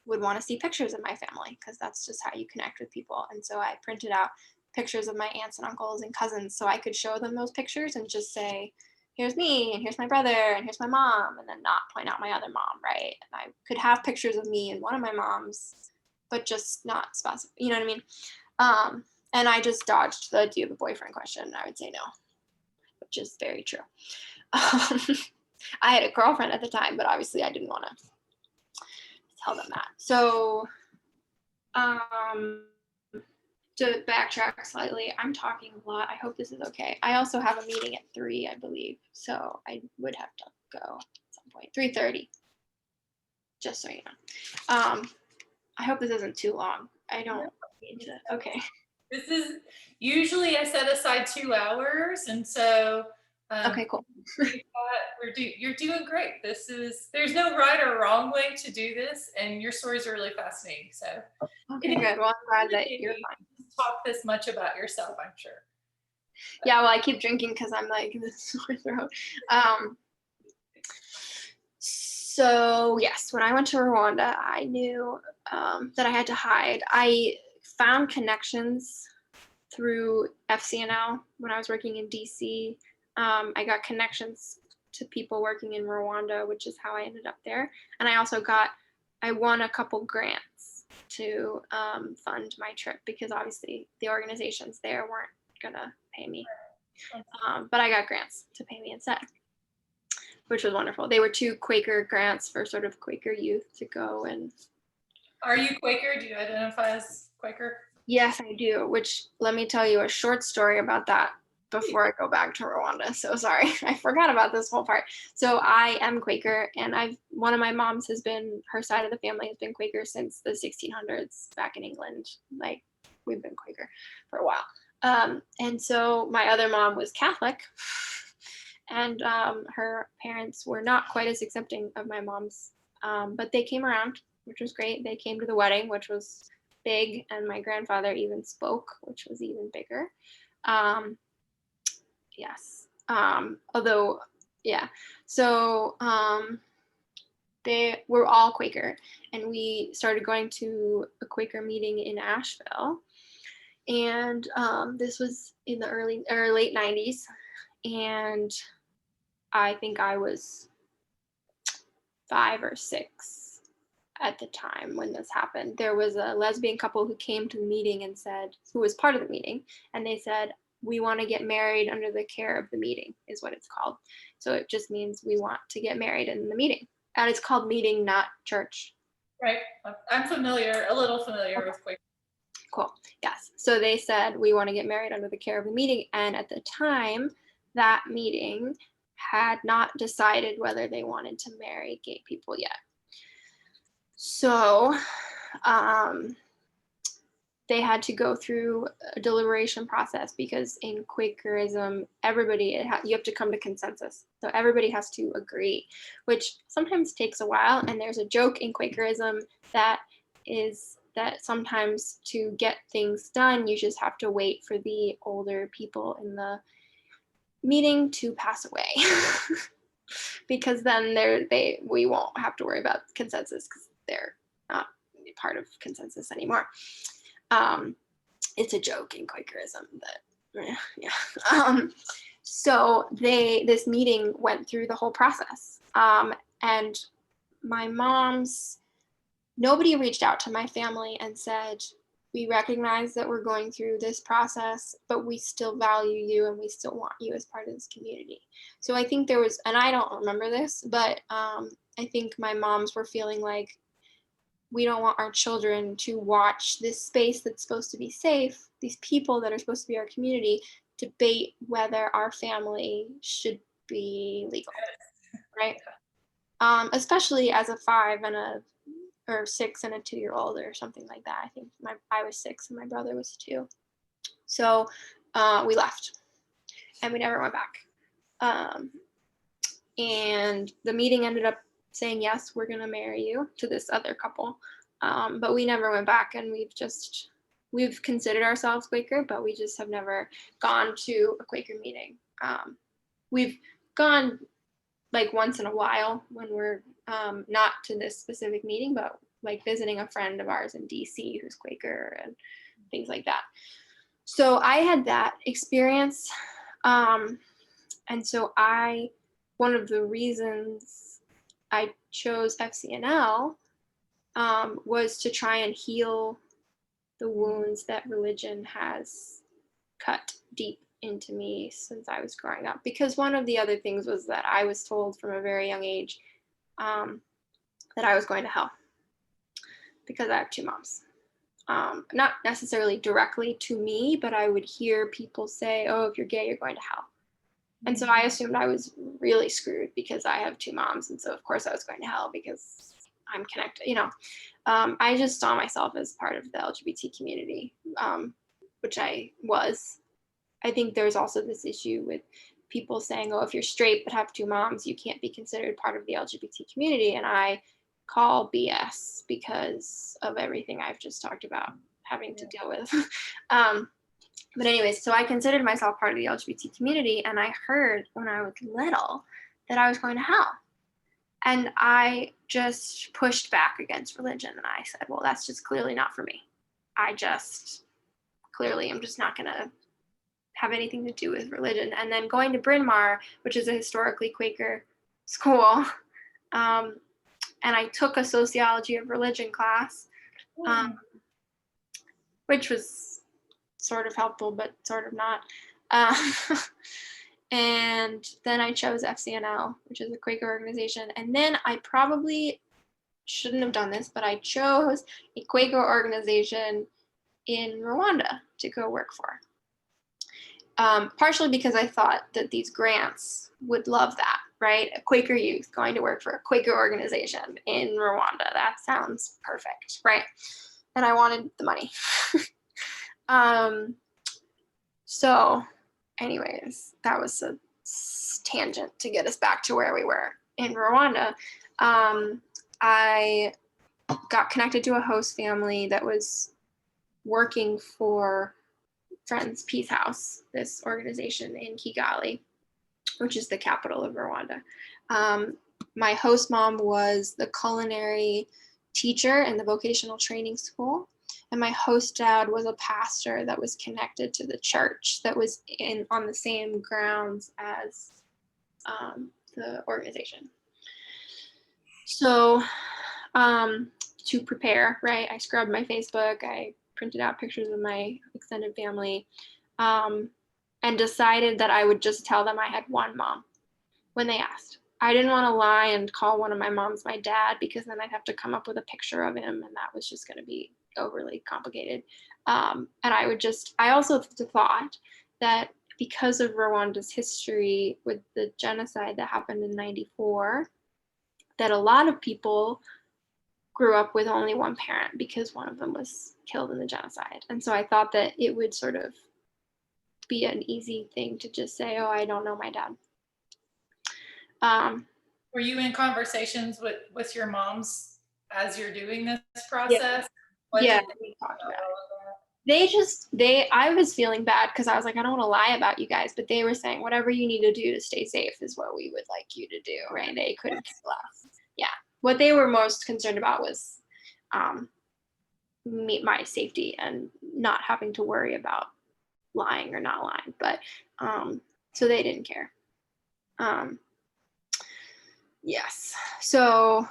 would want to see pictures of my family, because that's just how you connect with people. And so I printed out pictures of my aunts and uncles and cousins, so I could show them those pictures and just say, here's me, and here's my brother, and here's my mom, and then not point out my other mom, right? And I could have pictures of me and one of my moms, but just not specific, you know what I mean? And I just dodged the do you have a boyfriend question. I would say no, which is very true. I had a girlfriend at the time, but obviously I didn't want to tell them that. So to backtrack slightly, I'm talking a lot. I hope this is okay. I also have a meeting at 3, I believe, so I would have to go at some point. 3:30, just so you know. I hope this isn't too long. I don't need to. Okay. This is usually I set aside 2 hours, and so Okay, cool. you're doing great. There's no right or wrong way to do this, and your stories are really fascinating. So Okay, good. Well, I'm glad that you're fine. Talk this much about yourself, I'm sure. Yeah, well, I keep drinking because I'm like this sore throat. So yes, when I went to Rwanda, I knew that I had to hide. I found connections through FCNL when I was working in DC. I got connections to people working in Rwanda, which is how I ended up there. And I won a couple grants to fund my trip because obviously the organizations there weren't gonna pay me. But I got grants to pay me instead, which was wonderful. They were 2 Quaker grants for sort of Quaker youth to go and. Are you Quaker? Do you identify as Quaker? Yes, I do, which let me tell you a short story about that before I go back to Rwanda. So sorry, I forgot about this whole part. So I am Quaker, and one of my moms her side of the family has been Quaker since the 1600s back in England. Like, we've been Quaker for a while. And so my other mom was Catholic, and her parents were not quite as accepting of my mom's, but they came around, which was great. They came to the wedding, which was big, and my grandfather even spoke, which was even bigger. Yes. Although, yeah. So they were all Quaker, and we started going to a Quaker meeting in Asheville, and this was in the early or late 90s, and I think I was 5 or 6 at the time when this happened. There was a lesbian couple who came to the meeting and who was part of the meeting, and they said, we want to get married under the care of the meeting, is what it's called. So it just means we want to get married in the meeting. And it's called meeting, not church. Right. I'm a little familiar with Quaker. Cool. Yes. So they said, we want to get married under the care of the meeting. And at the time, that meeting had not decided whether they wanted to marry gay people yet. So they had to go through a deliberation process because in Quakerism, you have to come to consensus. So everybody has to agree, which sometimes takes a while. And there's a joke in Quakerism that sometimes to get things done, you just have to wait for the older people in the meeting to pass away. Because then we won't have to worry about consensus because they're not part of consensus anymore. It's a joke in Quakerism that, yeah. So this meeting went through the whole process. And nobody reached out to my family and said, we recognize that we're going through this process, but we still value you and we still want you as part of this community. So I think and I don't remember this, but I think my moms were feeling like, we don't want our children to watch this space that's supposed to be safe, these people that are supposed to be our community, debate whether our family should be legal, right? Especially as a 5 or 6 and a 2-year-old or something like that. I think I was 6 and my brother was 2. So we left and we never went back. And the meeting ended up saying, yes, we're going to marry you to this other couple. But we never went back, and we've considered ourselves Quaker, but we just have never gone to a Quaker meeting. We've gone like once in a while when we're not to this specific meeting, but like visiting a friend of ours in DC who's Quaker and things like that. So I had that experience. And so one of the reasons I chose FCNL was to try and heal the wounds that religion has cut deep into me since I was growing up. Because one of the other things was that I was told from a very young age that I was going to hell because I have 2 moms. not necessarily directly to me, but I would hear people say, oh, if you're gay, you're going to hell. And so I assumed I was really screwed because I have 2 moms. And so, of course, I was going to hell because I'm connected. I just saw myself as part of the LGBT community, which I was. I think there's also this issue with people saying, oh, if you're straight but have 2 moms, you can't be considered part of the LGBT community. And I call BS because of everything I've just talked about having to deal with. But anyways, so I considered myself part of the LGBT community, and I heard when I was little that I was going to hell. And I just pushed back against religion, and I said, well, that's just clearly not for me. I'm just not going to have anything to do with religion. And then going to Bryn Mawr, which is a historically Quaker school, and I took a sociology of religion class, which was sort of helpful, but sort of not. And then I chose FCNL, which is a Quaker organization. And then I probably shouldn't have done this, but I chose a Quaker organization in Rwanda to go work for. Partially because I thought that these grants would love that, right? A Quaker youth going to work for a Quaker organization in Rwanda. That sounds perfect, right? And I wanted the money. So anyways, that was a tangent to get us back to where we were in Rwanda. I got connected to a host family that was working for Friends Peace House, this organization in Kigali, which is the capital of Rwanda. My host mom was the culinary teacher in the vocational training school. And my host dad was a pastor that was connected to the church that was on the same grounds as the organization. So to prepare, right, I scrubbed my Facebook, I printed out pictures of my extended family, and decided that I would just tell them I had one mom when they asked. I didn't want to lie and call one of my moms my dad, because then I'd have to come up with a picture of him, and that was just going to be overly complicated. And I also thought that because of Rwanda's history with the genocide that happened in 94, that a lot of people grew up with only one parent because one of them was killed in the genocide. And so I thought that it would sort of be an easy thing to just say, oh, I don't know my dad. Were you in conversations with your moms as you're doing this process? Yeah, we talked about it. I was feeling bad because I was like, I don't want to lie about you guys, but they were saying whatever you need to do to stay safe is what we would like you to do, right? They couldn't care less. Yeah. What they were most concerned about was my safety and not having to worry about lying or not lying. But so they didn't care. Yes. So,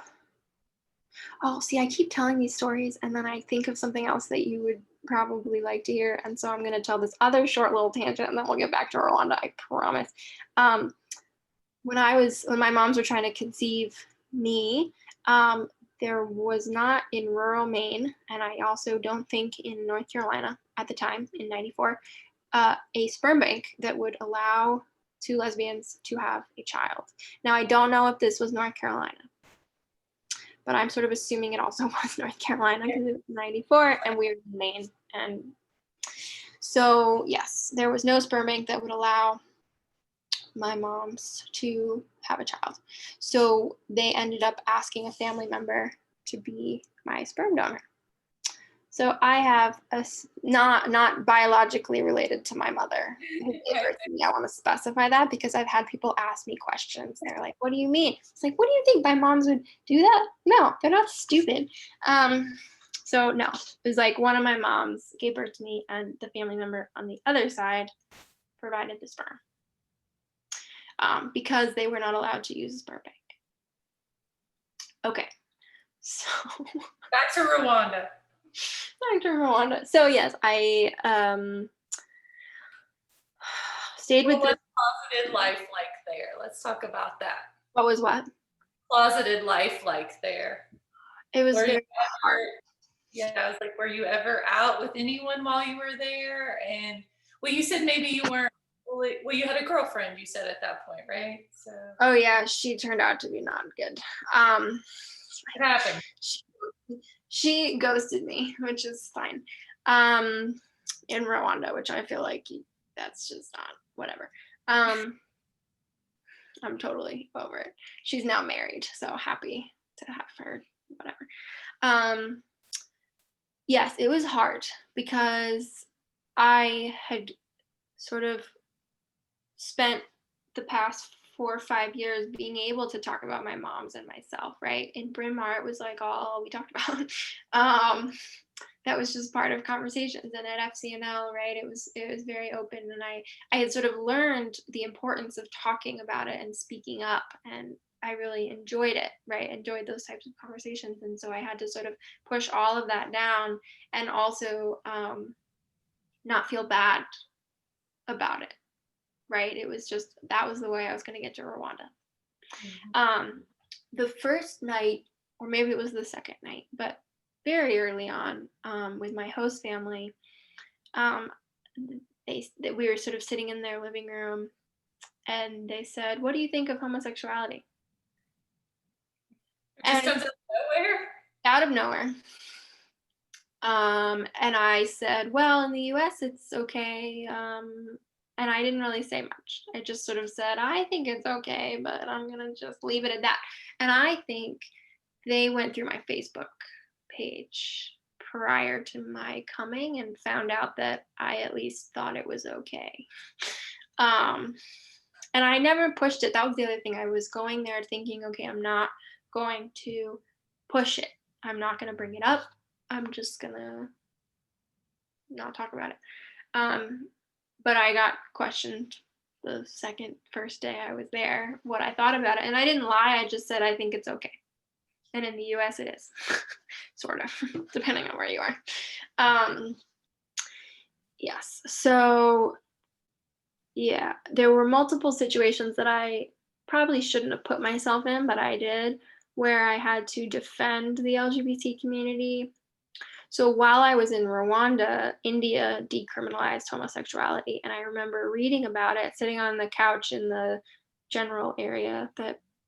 see, I keep telling these stories and then I think of something else that you would probably like to hear. And so I'm going to tell this other short little tangent and then we'll get back to Rwanda, I promise. When my moms were trying to conceive me, there was not in rural Maine, and I also don't think in North Carolina at the time in 94, a sperm bank that would allow 2 lesbians to have a child. Now, I don't know if this was North Carolina, but I'm sort of assuming it also was North Carolina because it was 94 and we were in Maine. And so, yes, there was no sperm bank that would allow my moms to have a child. So they ended up asking a family member to be my sperm donor. So I have not biologically related to my mother who gave birth to me. I want to specify that because I've had people ask me questions. They're like, what do you mean? It's like, what do you think my moms would do that? No, they're not stupid. So no, it was like one of my moms gave birth to me and the family member on the other side provided the sperm. Because they were not allowed to use a sperm bank. Okay, so back to Rwanda. So yes, I stayed with. What closeted life like there? Let's talk about that. What was what? Closeted life like there. It was very hard. Yeah, I was like, were you ever out with anyone while you were there? And well, you said maybe you weren't. Well, you had a girlfriend. You said at that point, right? So Oh yeah, she turned out to be not good. it happened. She, she ghosted me, which is fine. In Rwanda, which I feel like that's just not whatever. I'm totally over it. She's now married, so happy to have her. Whatever. Yes, it was hard because I had sort of spent the past 4 or 5 years being able to talk about my moms and myself, right? In Bryn Mawr, it was like all we talked about. That was just part of conversations, and at FCNL, right, it was very open, and I had sort of learned the importance of talking about it and speaking up, and I really enjoyed it, right? Enjoyed those types of conversations, and so I had to sort of push all of that down, and also not feel bad about it, right? It was just that was the way I was going to get to Rwanda. The first night, or maybe it was the second night, but very early on, with my host family, we were sort of sitting in their living room, and they said, "What do you think of homosexuality?" It just And comes out of nowhere. out of nowhere. And I said, "Well, in the US, it's okay." And I didn't really say much. I just sort of said, "I think it's okay, but I'm going to just leave it at that." And I think they went through my Facebook page prior to my coming and found out that I at least thought it was okay. Um, and I never pushed it. That was the other thing. I was going there thinking, okay, I'm not going to push it. I'm not going to bring it up. I'm just going to not talk about it. But I got questioned the first day I was there, what I thought about it. And I didn't lie. I just said, I think it's okay. And in the US, it is, sort of, depending on where you are. Yes. So, yeah, there were multiple situations that I probably shouldn't have put myself in, but I did, where I had to defend the LGBT community. So while I was in Rwanda, India decriminalized homosexuality, and I remember reading about it, sitting on the couch in the general area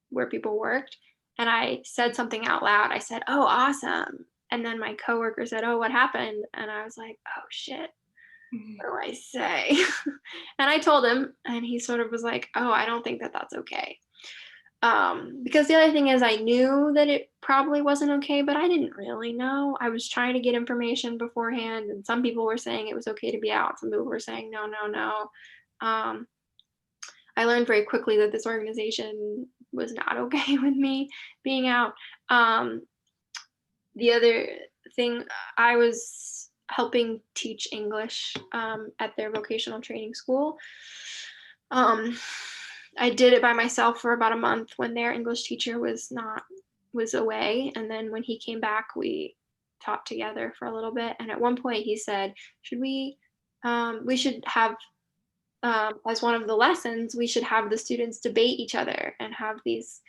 where people worked, and I said something out loud. I said, "Oh, awesome!" And then my coworker said, "Oh, what happened?" And I was like, "Oh shit, what do I say?" And I told him, and he sort of was like, "Oh, I don't think that that's okay." Because the other thing is I knew that it probably wasn't okay, but I didn't really know. I was trying to get information beforehand, and some people were saying it was okay to be out. Some people were saying no, no, no. Um, I learned very quickly that this organization was not okay with me being out. The other thing, I was helping teach English at their vocational training school. I did it by myself for about a month when their English teacher was away, and then when he came back, we taught together for a little bit. And at one point, he said, "Should we should have as one of the lessons, we should have the students debate each other and have these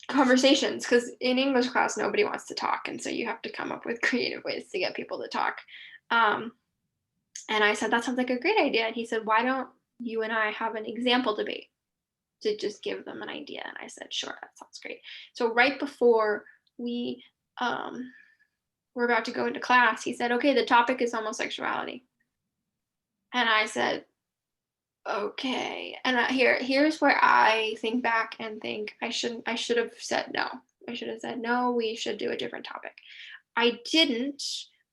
conversations, because in English class nobody wants to talk, and so you have to come up with creative ways to get people to talk." And I said, "That sounds like a great idea." And he said, "Why don't you and I have an example debate to just give them an idea?" And I said, "Sure, that sounds great." So right before we were about to go into class, he said, "Okay, the topic is homosexuality." And I said, "Okay." And here's where I think back and think I should have said no. I should have said, "No, we should do a different topic." I didn't,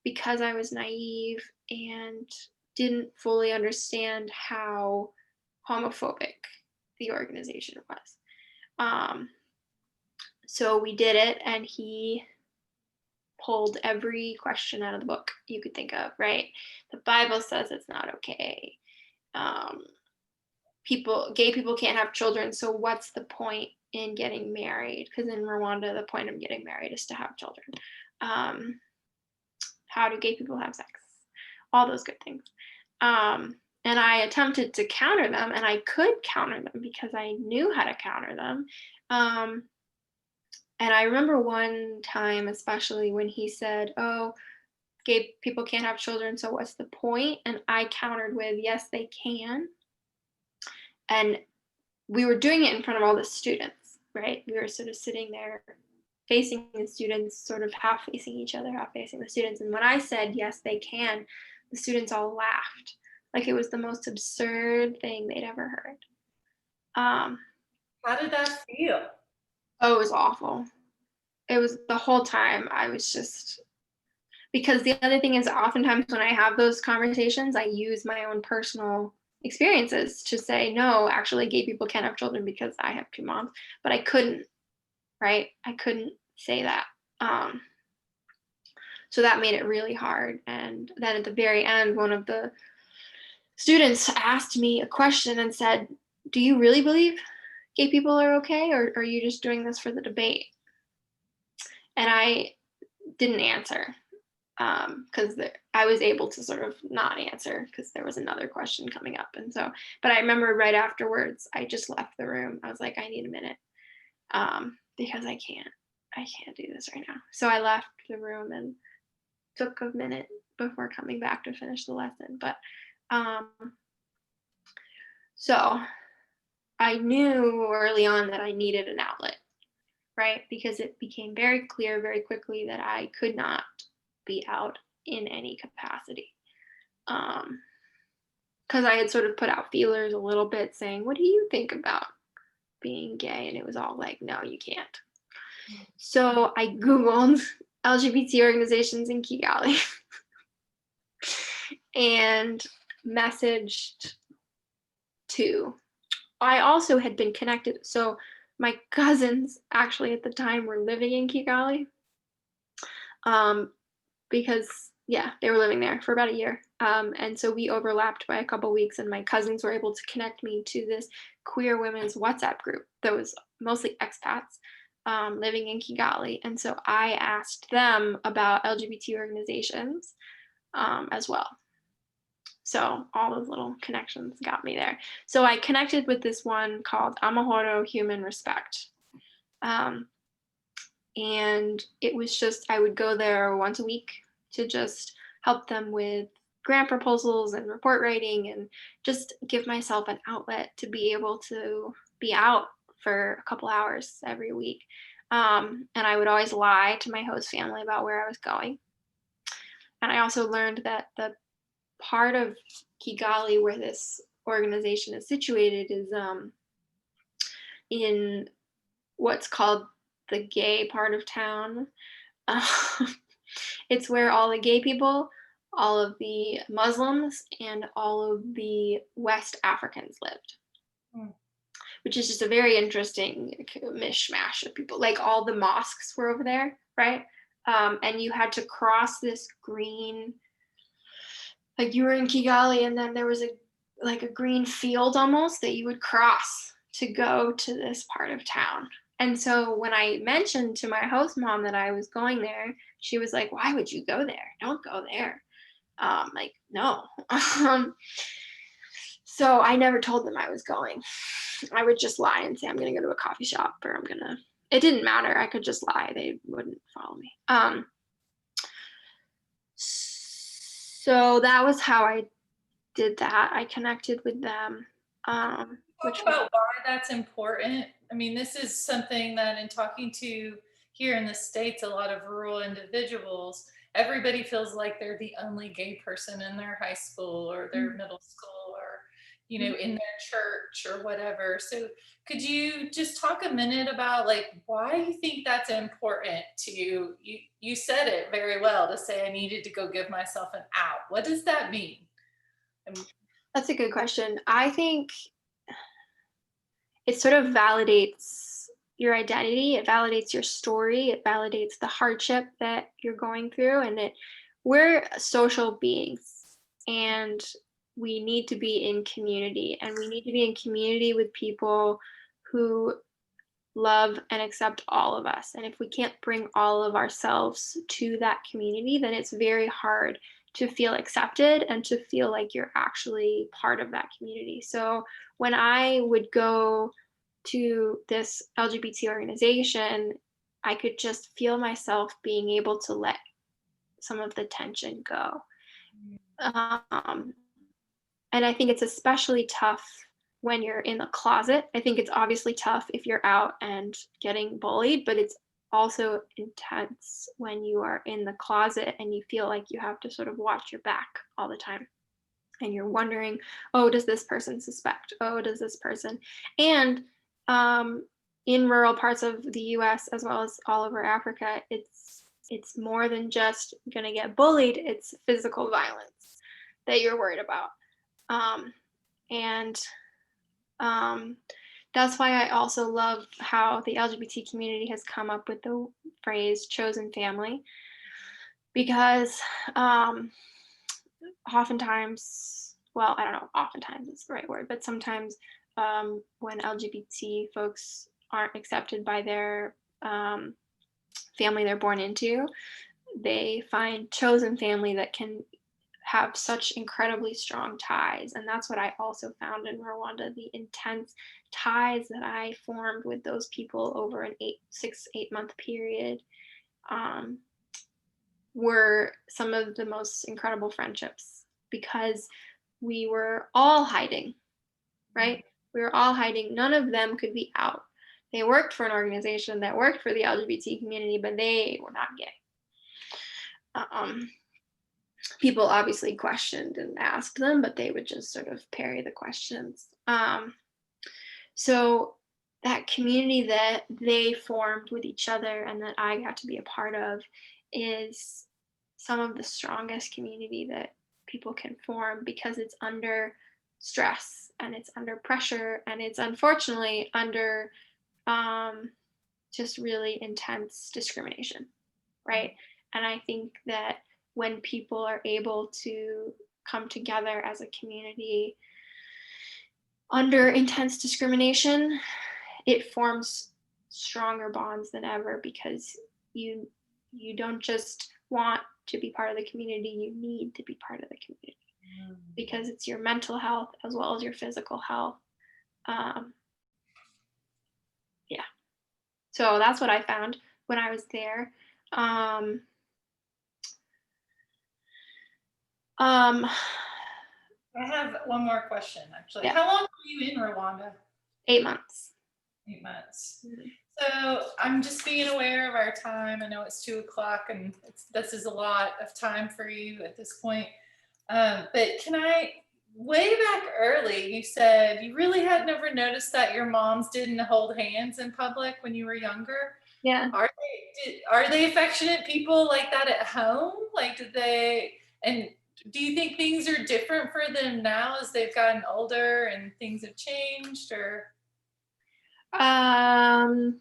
because I was naive and didn't fully understand how homophobic the organization was. Um, so we did it, and he pulled every question out of the book you could think of, right? The Bible says it's not okay. Um, Gay people can't have children, so what's the point in getting married? Because in Rwanda, the point of getting married is to have children. How do gay people have sex? All those good things. And I attempted to counter them, and I could counter them because I knew how to counter them. And I remember one time, especially when he said, "Oh, gay people can't have children, so what's the point?" And I countered with, "Yes, they can." And we were doing it in front of all the students, right? We were sort of sitting there facing the students, sort of half facing each other, half facing the students. And when I said, "Yes, they can," the students all laughed. Like it was the most absurd thing they'd ever heard. Um, How did that feel? oh, it was awful. It was the whole time. I was just, because the other thing is, oftentimes when I have those conversations, I use my own personal experiences to say, no, actually, gay people can't have children because I have two moms. But I couldn't, right? I couldn't say that. Um, so that made it really hard. And then at the very end, one of the students asked me a question and said, "Do you really believe gay people are okay, or are you just doing this for the debate?" And I didn't answer, because I was able to sort of not answer because there was another question coming up. And so, but I remember right afterwards, I just left the room. I was like, I need a minute, because I can't do this right now. So I left the room and took a minute before coming back to finish the lesson. But um, so I knew early on that I needed an outlet, right? Because it became very clear very quickly that I could not be out in any capacity. Um, because I had sort of put out feelers a little bit saying, "What do you think about being gay?" And it was all like, "No, you can't." So I Googled LGBT organizations in Kigali and messaged two. I also had been connected. So my cousins actually at the time were living in Kigali, um, because yeah, they were living there for about a year. And so we overlapped by a couple weeks, and my cousins were able to connect me to this queer women's WhatsApp group that was mostly expats, living in Kigali. And so I asked them about LGBT organizations, as well. So all those little connections got me there. So I connected with this one called Amahoro Human Respect. Um, and it was just, I would go there once a week to just help them with grant proposals and report writing, and just give myself an outlet to be able to be out for a couple hours every week. And I would always lie to my host family about where I was going. And I also learned that the part of Kigali where this organization is situated is, in what's called the gay part of town. Um, it's where all the gay people, all of the Muslims, and all of the West Africans lived, Mm. which is just a very interesting mishmash of people. Like all the mosques were over there, right? And you had to cross this green, like you were in Kigali, and then there was a like a green field almost that you would cross to go to this part of town. And so when I mentioned to my host mom that I was going there, she was like, "Why would you go there? Don't go there." Like, no. So I never told them I was going. I would just lie and say I'm gonna go to a coffee shop, or I'm gonna. It didn't matter. I could just lie. They wouldn't follow me. So that was how I did that. I connected with them, Talk which was, about why that's important. I mean, this is something that in talking to here in the States, a lot of rural individuals, everybody feels like they're the only gay person in their high school or their middle school or, in their church or whatever. So could you just talk a minute about like why you think that's important to you? You said it very well to say I needed to go give myself an out. What does that mean? that's a good question. I think it sort of validates your identity, it validates your story, it validates the hardship that you're going through, and we're social beings, and we need to be in community, and we need to be in community with people who love and accept all of us. And if we can't bring all of ourselves to that community, then it's very hard to feel accepted and to feel like you're actually part of that community. So when I would go to this LGBT organization, I could just feel myself being able to let some of the tension go. Um, and I think it's especially tough when you're in the closet. I think it's obviously tough if you're out and getting bullied, but it's also intense when you are in the closet and you feel like you have to sort of watch your back all the time. And you're wondering, oh, does this person suspect? Oh, does this person? And in rural parts of the US as well as all over Africa, it's more than just gonna get bullied, it's physical violence that you're worried about. Um, and that's why I also love how the LGBT community has come up with the phrase chosen family, because oftentimes, well, I don't know, oftentimes is the right word, but sometimes when LGBT folks aren't accepted by their family they're born into, they find chosen family that can have such incredibly strong ties. And that's what I also found in Rwanda, the intense ties that I formed with those people over an 8 month period were some of the most incredible friendships, because we were all hiding, right? We were all hiding. None of them could be out. They worked for an organization that worked for the LGBT community, but they were not gay. People obviously questioned and asked them, but they would just sort of parry the questions. So that community that they formed with each other and that I got to be a part of is some of the strongest community that people can form, because it's under stress and it's under pressure and it's unfortunately under just really intense discrimination, right? And I think that when people are able to come together as a community under intense discrimination, it forms stronger bonds than ever, because you don't just want to be part of the community, you need to be part of the community, because it's your mental health as well as your physical health. Yeah. So that's what I found when I was there. I have one more question, actually. Yeah. How long were you in Rwanda? 8 months. 8 months. Mhm. So I'm just being aware of our time. I know it's 2 o'clock, and this is a lot of time for you at this point. But can I, way back early, you said you really had never noticed that your moms didn't hold hands in public when you were younger. Yeah. Are they affectionate people like that at home? Like, did they, and do you think things are different for them now as they've gotten older and things have changed, or? I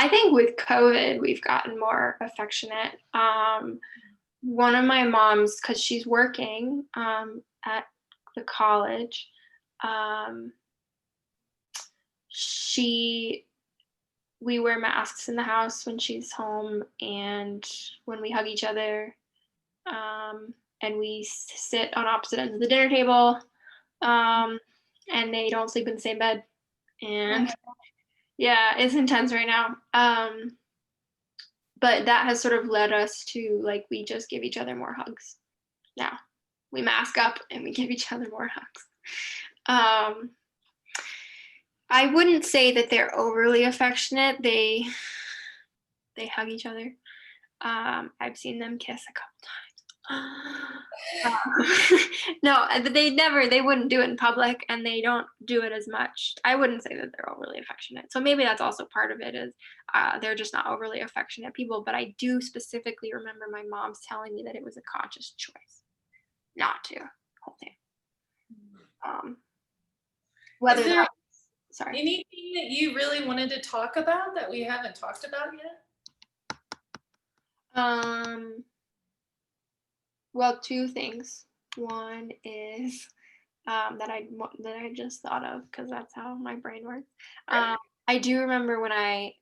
think with COVID, we've gotten more affectionate. One of my moms, because she's working at the college, she we wear masks in the house when she's home and when we hug each other, and we sit on opposite ends of the dinner table, and they don't sleep in the same bed. And yeah, it's intense right now. But that has sort of led us to, like, we just give each other more hugs now. We mask up and we give each other more hugs. I wouldn't say that they're overly affectionate. They hug each other. I've seen them kiss a couple times. No, they wouldn't do it in public, and they don't do it as much. I wouldn't say that they're overly affectionate. So maybe that's also part of it, is they're just not overly affectionate people. But I do specifically remember my mom's telling me that it was a conscious choice not to hold him. Whether Is there that, sorry. anything that you really wanted to talk about that we haven't talked about yet? Well, two things. One is that I just thought of, because that's how my brain works. Right. I do remember when I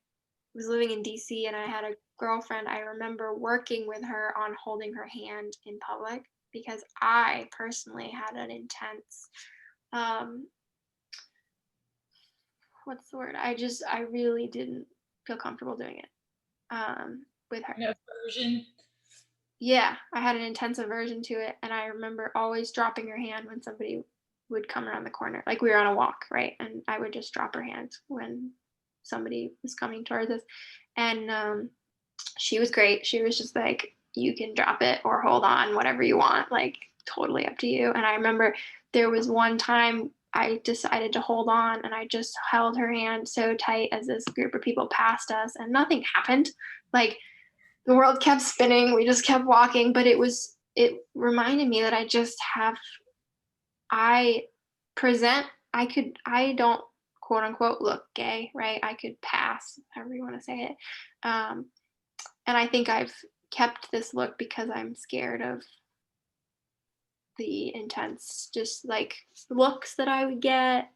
was living in DC and I had a girlfriend, I remember working with her on holding her hand in public, because I personally had an intense, what's the word? I really didn't feel comfortable doing it with her. No version. Yeah, I had an intense aversion to it, and I remember always dropping her hand when somebody would come around the corner. Like, we were on a walk, right? And I would just drop her hand when somebody was coming towards us. And she was great. She was just like, you can drop it or hold on, whatever you want, like, totally up to you. And I remember there was one time I decided to hold on, and I just held her hand so tight as this group of people passed us, and nothing happened. Like, the world kept spinning. We just kept walking, but it reminded me that I I don't quote unquote look gay, right? I could pass, however you want to say it. Um, and I think I've kept this look because I'm scared of the intense, just like looks that I would get,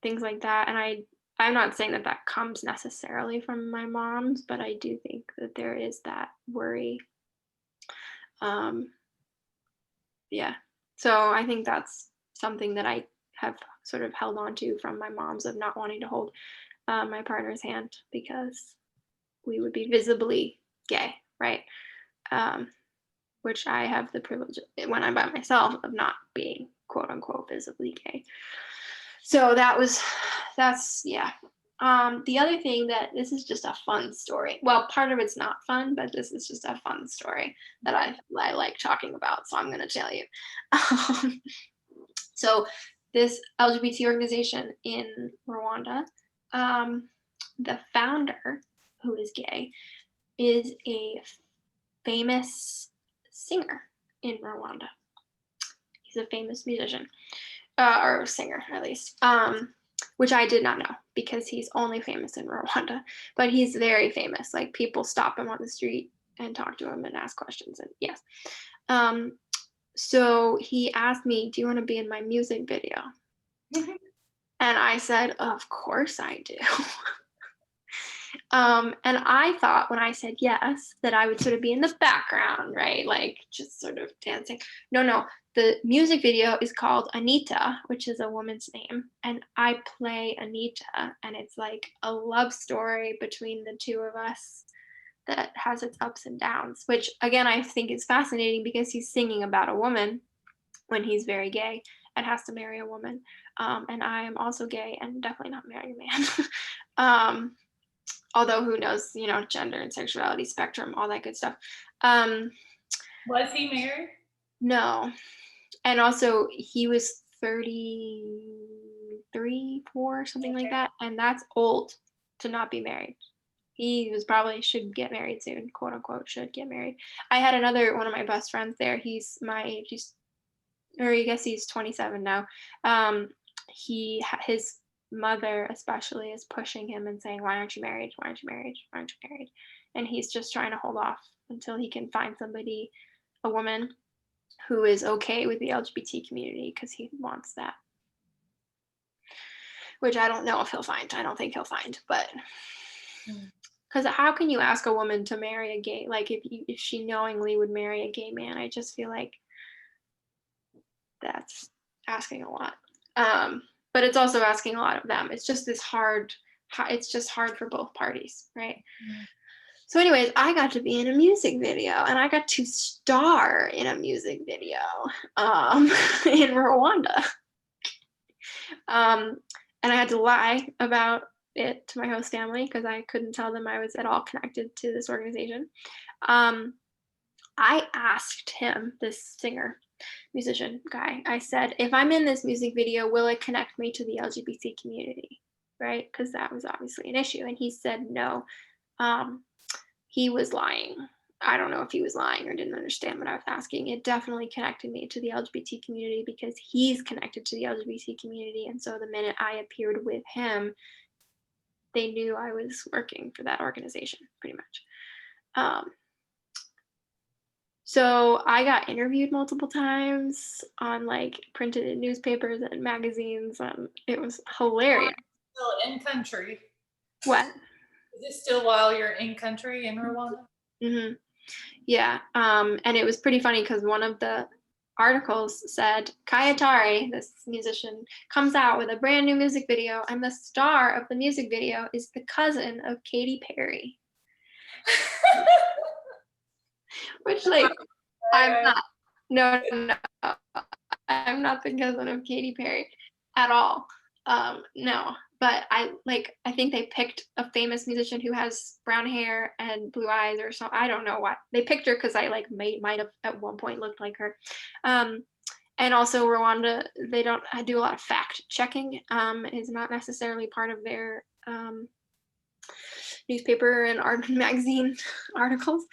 things like that. And I'm not saying that that comes necessarily from my mom's, but I do think that there is that worry. Yeah. So I think that's something that I have sort of held on to from my mom's, of not wanting to hold my partner's hand because we would be visibly gay, right? Which I have the privilege when I'm by myself of not being quote unquote visibly gay. So that's yeah. The other thing, that this is just a fun story. Well, part of it's not fun, but this is just a fun story that I like talking about. So I'm going to tell you. So this LGBT organization in Rwanda, the founder, who is gay, is a famous singer in Rwanda. He's a famous musician, or singer at least, which I did not know because he's only famous in Rwanda. But he's very famous. Like, people stop him on the street and talk to him and ask questions. And yes. So he asked me, do you want to be in my music video? And I said, of course I do. And I thought when I said yes, that I would sort of be in the background, right? Like, just sort of dancing. No. The music video is called Anita, which is a woman's name. And I play Anita. And it's like a love story between the two of us that has its ups and downs, which again, I think is fascinating because he's singing about a woman when he's very gay and has to marry a woman. And I am also gay and definitely not marrying a man. Although who knows, gender and sexuality spectrum, all that good stuff. Was he married? No. And also he was 33, 4, something like that. And that's old to not be married. He was probably should get married soon, quote unquote, should get married. I had one of my best friends there. He's my age. I guess he's 27 now. His mother especially is pushing him and saying, why aren't you married? Why aren't you married? Why aren't you married? And he's just trying to hold off until he can find somebody, a woman, who is okay with the LGBT community, because he wants that. Which I don't know if he'll find. I don't think he'll find, but because how can you ask a woman to marry a gay, like if she knowingly would marry a gay man? I just feel like that's asking a lot. But it's also asking a lot of them. It's just hard for both parties, right? Mm-hmm. So anyways, I got to be in a music video, and I got to star in a music video in Rwanda. And I had to lie about it to my host family because I couldn't tell them I was at all connected to this organization. I asked him, this singer, musician guy, I said, if I'm in this music video, will it connect me to the LGBT community, right? Because that was obviously an issue. And he said no. He was lying. I don't know if he was lying or didn't understand what I was asking. It definitely connected me to the LGBT community because he's connected to the LGBT community. And so the minute I appeared with him, they knew I was working for that organization, pretty much. So I got interviewed multiple times on printed in newspapers and magazines. It was hilarious. Still in country. What? Is it still while you're in country in Rwanda? Mm-hmm. Yeah. And it was pretty funny because one of the articles said Kaya Tari, this musician, comes out with a brand new music video, and the star of the music video is the cousin of Katy Perry. Which, like, I'm not. No, I'm not the cousin of Katy Perry at all. No, but I think they picked a famous musician who has brown hair and blue eyes or so. I don't know why they picked her, because I might have at one point looked like her. And also Rwanda, they don't do a lot of fact checking. Is not necessarily part of their newspaper and art magazine articles.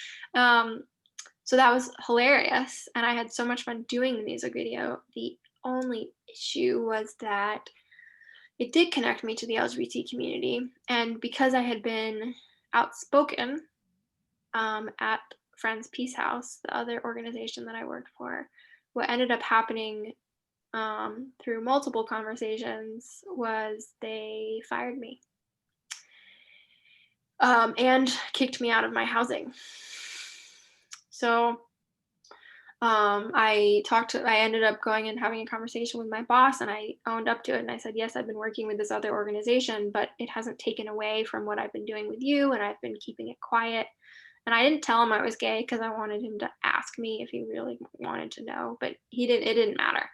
So that was hilarious, and I had so much fun doing the music video. The only issue was that it did connect me to the LGBT community, and because I had been outspoken at Friends Peace House, the other organization that I worked for, what ended up happening through multiple conversations was they fired me and kicked me out of my housing. So I ended up going and having a conversation with my boss, and I owned up to it. And I said, yes, I've been working with this other organization, but it hasn't taken away from what I've been doing with you, and I've been keeping it quiet. And I didn't tell him I was gay because I wanted him to ask me if he really wanted to know, but it didn't matter,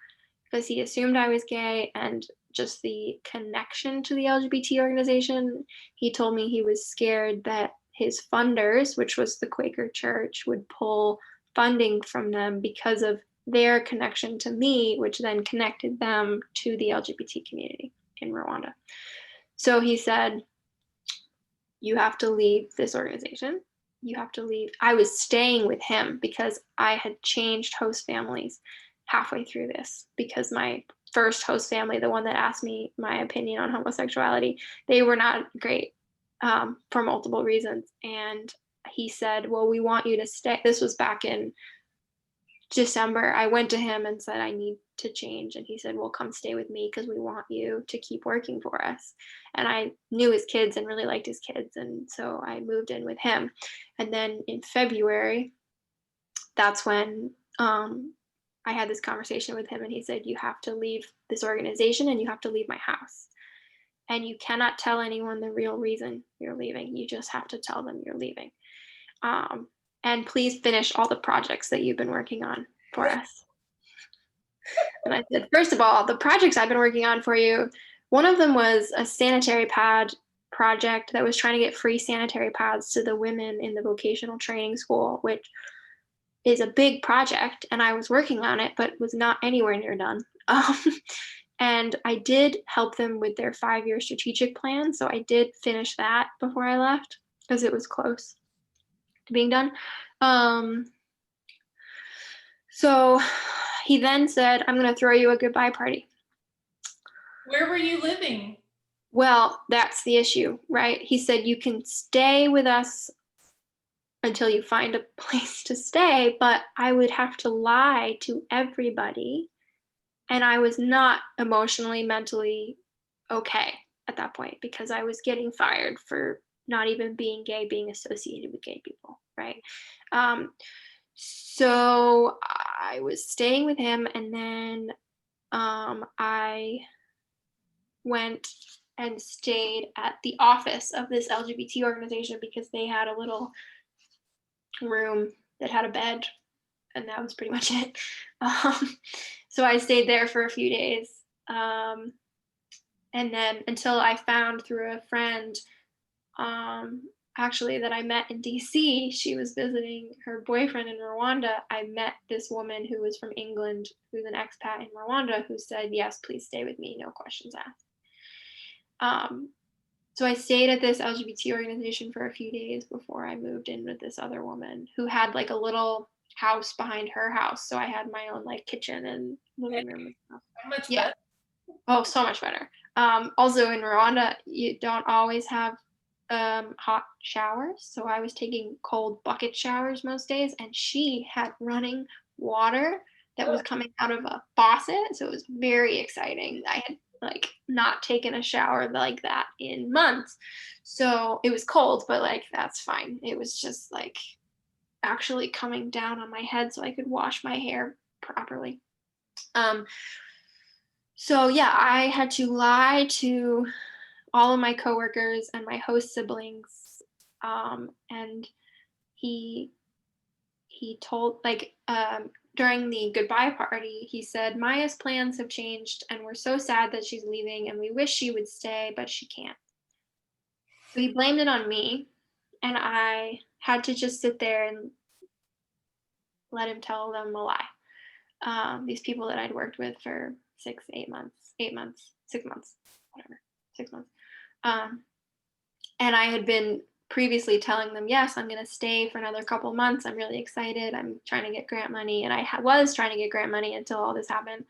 because he assumed I was gay, and just the connection to the LGBT organization, he told me he was scared that his funders, which was the Quaker Church, would pull funding from them because of their connection to me, which then connected them to the LGBT community in Rwanda. So he said, you have to leave this organization. You have to leave. I was staying with him because I had changed host families halfway through this, because my first host family, the one that asked me my opinion on homosexuality, they were not great for multiple reasons. And he said, well, we want you to stay. This was back in December. I went to him and said, I need to change. And he said, well, come stay with me because we want you to keep working for us. And I knew his kids and really liked his kids. And so I moved in with him. And then in February, that's when I had this conversation with him, and he said, you have to leave this organization and you have to leave my house. And you cannot tell anyone the real reason you're leaving. You just have to tell them you're leaving. And please finish all the projects that you've been working on for us. And I said, first of all, the projects I've been working on for you, one of them was a sanitary pad project that was trying to get free sanitary pads to the women in the vocational training school, which is a big project, and I was working on it, but was not anywhere near done. And I did help them with their 5-year strategic plan. So I did finish that before I left because it was close to being done. So he then said, I'm going to throw you a goodbye party. Where were you living? Well, that's the issue, right? He said, you can stay with us until you find a place to stay, but I would have to lie to everybody. And I was not emotionally, mentally okay at that point, because I was getting fired for not even being gay, being associated with gay people, right? So I was staying with him, and then I went and stayed at the office of this LGBT organization because they had a little room that had a bed, and that was pretty much it. So I stayed there for a few days. And then until I found through a friend, actually, that I met in DC, she was visiting her boyfriend in Rwanda. I met this woman who was from England, who's an expat in Rwanda, who said, yes, please stay with me, no questions asked. So I stayed at this LGBT organization for a few days before I moved in with this other woman who had like a little house behind her house. So I had my own like kitchen and living room and stuff. How much better? Oh, so much better. Also in Rwanda, you don't always have hot showers. So I was taking cold bucket showers most days, and she had running water that was coming out of a faucet. So it was very exciting. I had like not taken a shower like that in months. So it was cold, but like that's fine. It was just like actually coming down on my head so I could wash my hair properly. So yeah, I had to lie to all of my coworkers and my host siblings, and he told, like, during the goodbye party, he said, Maya's plans have changed and we're so sad that she's leaving and we wish she would stay, but she can't. So he blamed it on me, and I had to just sit there and let him tell them a lie. These people that I'd worked with for 8 months, 6 months, whatever, 6 months. And I had been previously telling them, yes, I'm going to stay for another couple months. I'm really excited. I'm trying to get grant money. And I was trying to get grant money until all this happened.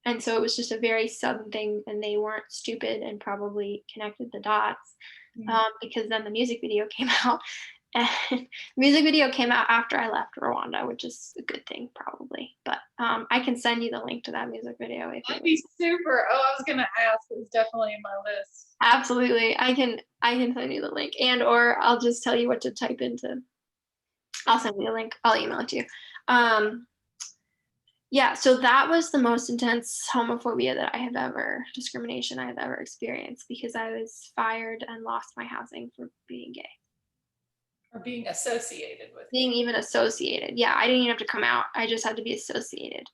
And so it was just a very sudden thing, and they weren't stupid and probably connected the dots, because then the music video came out. And the music video came out after I left Rwanda, which is a good thing probably. But I can send you the link to that music video if That'd be super. Oh, I was gonna ask. It was definitely in my list. Absolutely. I can send you the link, and or I'll just tell you what to type into. I'll send you the link. I'll email it to you. Yeah, so that was the most intense homophobia that I have ever, discrimination I have ever experienced, because I was fired and lost my housing for being gay. Or being associated with. Being even associated. Yeah, I didn't even have to come out. I just had to be associated.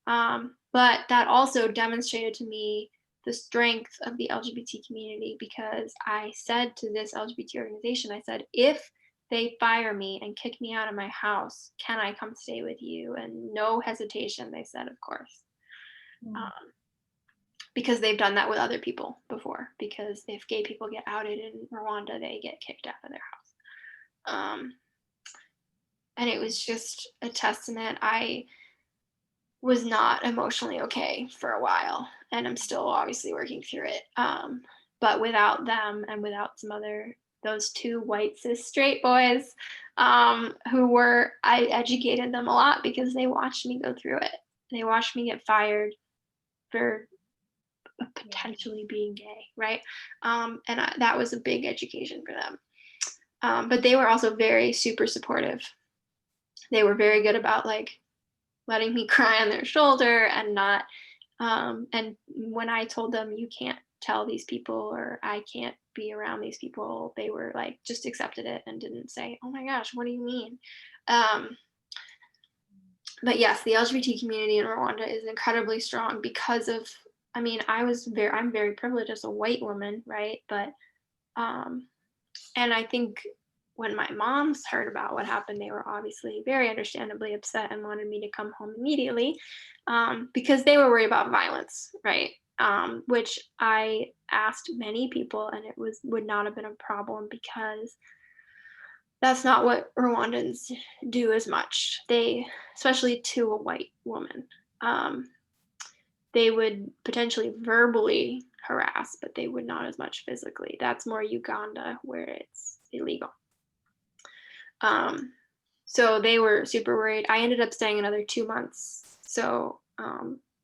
But that also demonstrated to me the strength of the LGBT community, because I said to this LGBT organization, I said, if they fire me and kick me out of my house, can I come stay with you? And no hesitation, they said, of course. Because they've done that with other people before, because if gay people get outed in Rwanda, they get kicked out of their house. And it was just a testament. I was not emotionally okay for a while, and I'm still obviously working through it. But without them, and without those two white cis straight boys, I educated them a lot, because they watched me go through it. They watched me get fired for potentially being gay, right? That was a big education for them. But they were also very super supportive. They were very good about, like, letting me cry on their shoulder, and not, and when I told them, you can't tell these people, or I can't be around these people, they were like, just accepted it and didn't say, oh my gosh, what do you mean? But yes, the LGBT community in Rwanda is incredibly strong because of, I mean, I'm very privileged as a white woman, right? But, and I think when my moms heard about what happened, they were obviously very understandably upset and wanted me to come home immediately, because they were worried about violence, right? Which I asked many people, and it would not have been a problem, because that's not what Rwandans do as much. Especially to a white woman, they would potentially verbally harass, but they would not as much physically. That's more Uganda, where it's illegal. So they were super worried. I ended up staying another 2 months. So,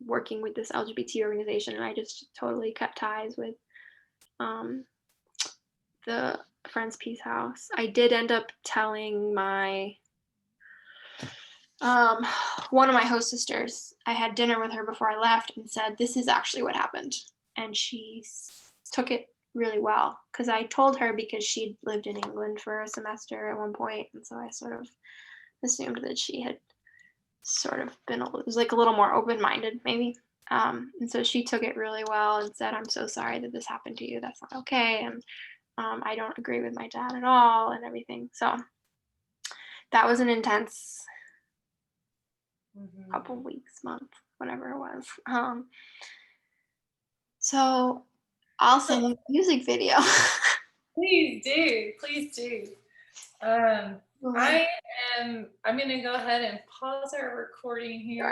working with this LGBT organization, and I just totally cut ties with the Friends Peace House. I did end up telling one of my host sisters. I had dinner with her before I left and said, this is actually what happened. And she took it really well, because I told her, because she'd lived in England for a semester at one point, and so I sort of assumed that she had sort of been, it was like a little more open-minded maybe. And so she took it really well and said, I'm so sorry that this happened to you. That's not okay. And I don't agree with my dad at all, and everything. So that was an intense couple weeks, month, whatever it was. So I'll send a music video. Please do. Please do. I'm going to go ahead and pause our recording here.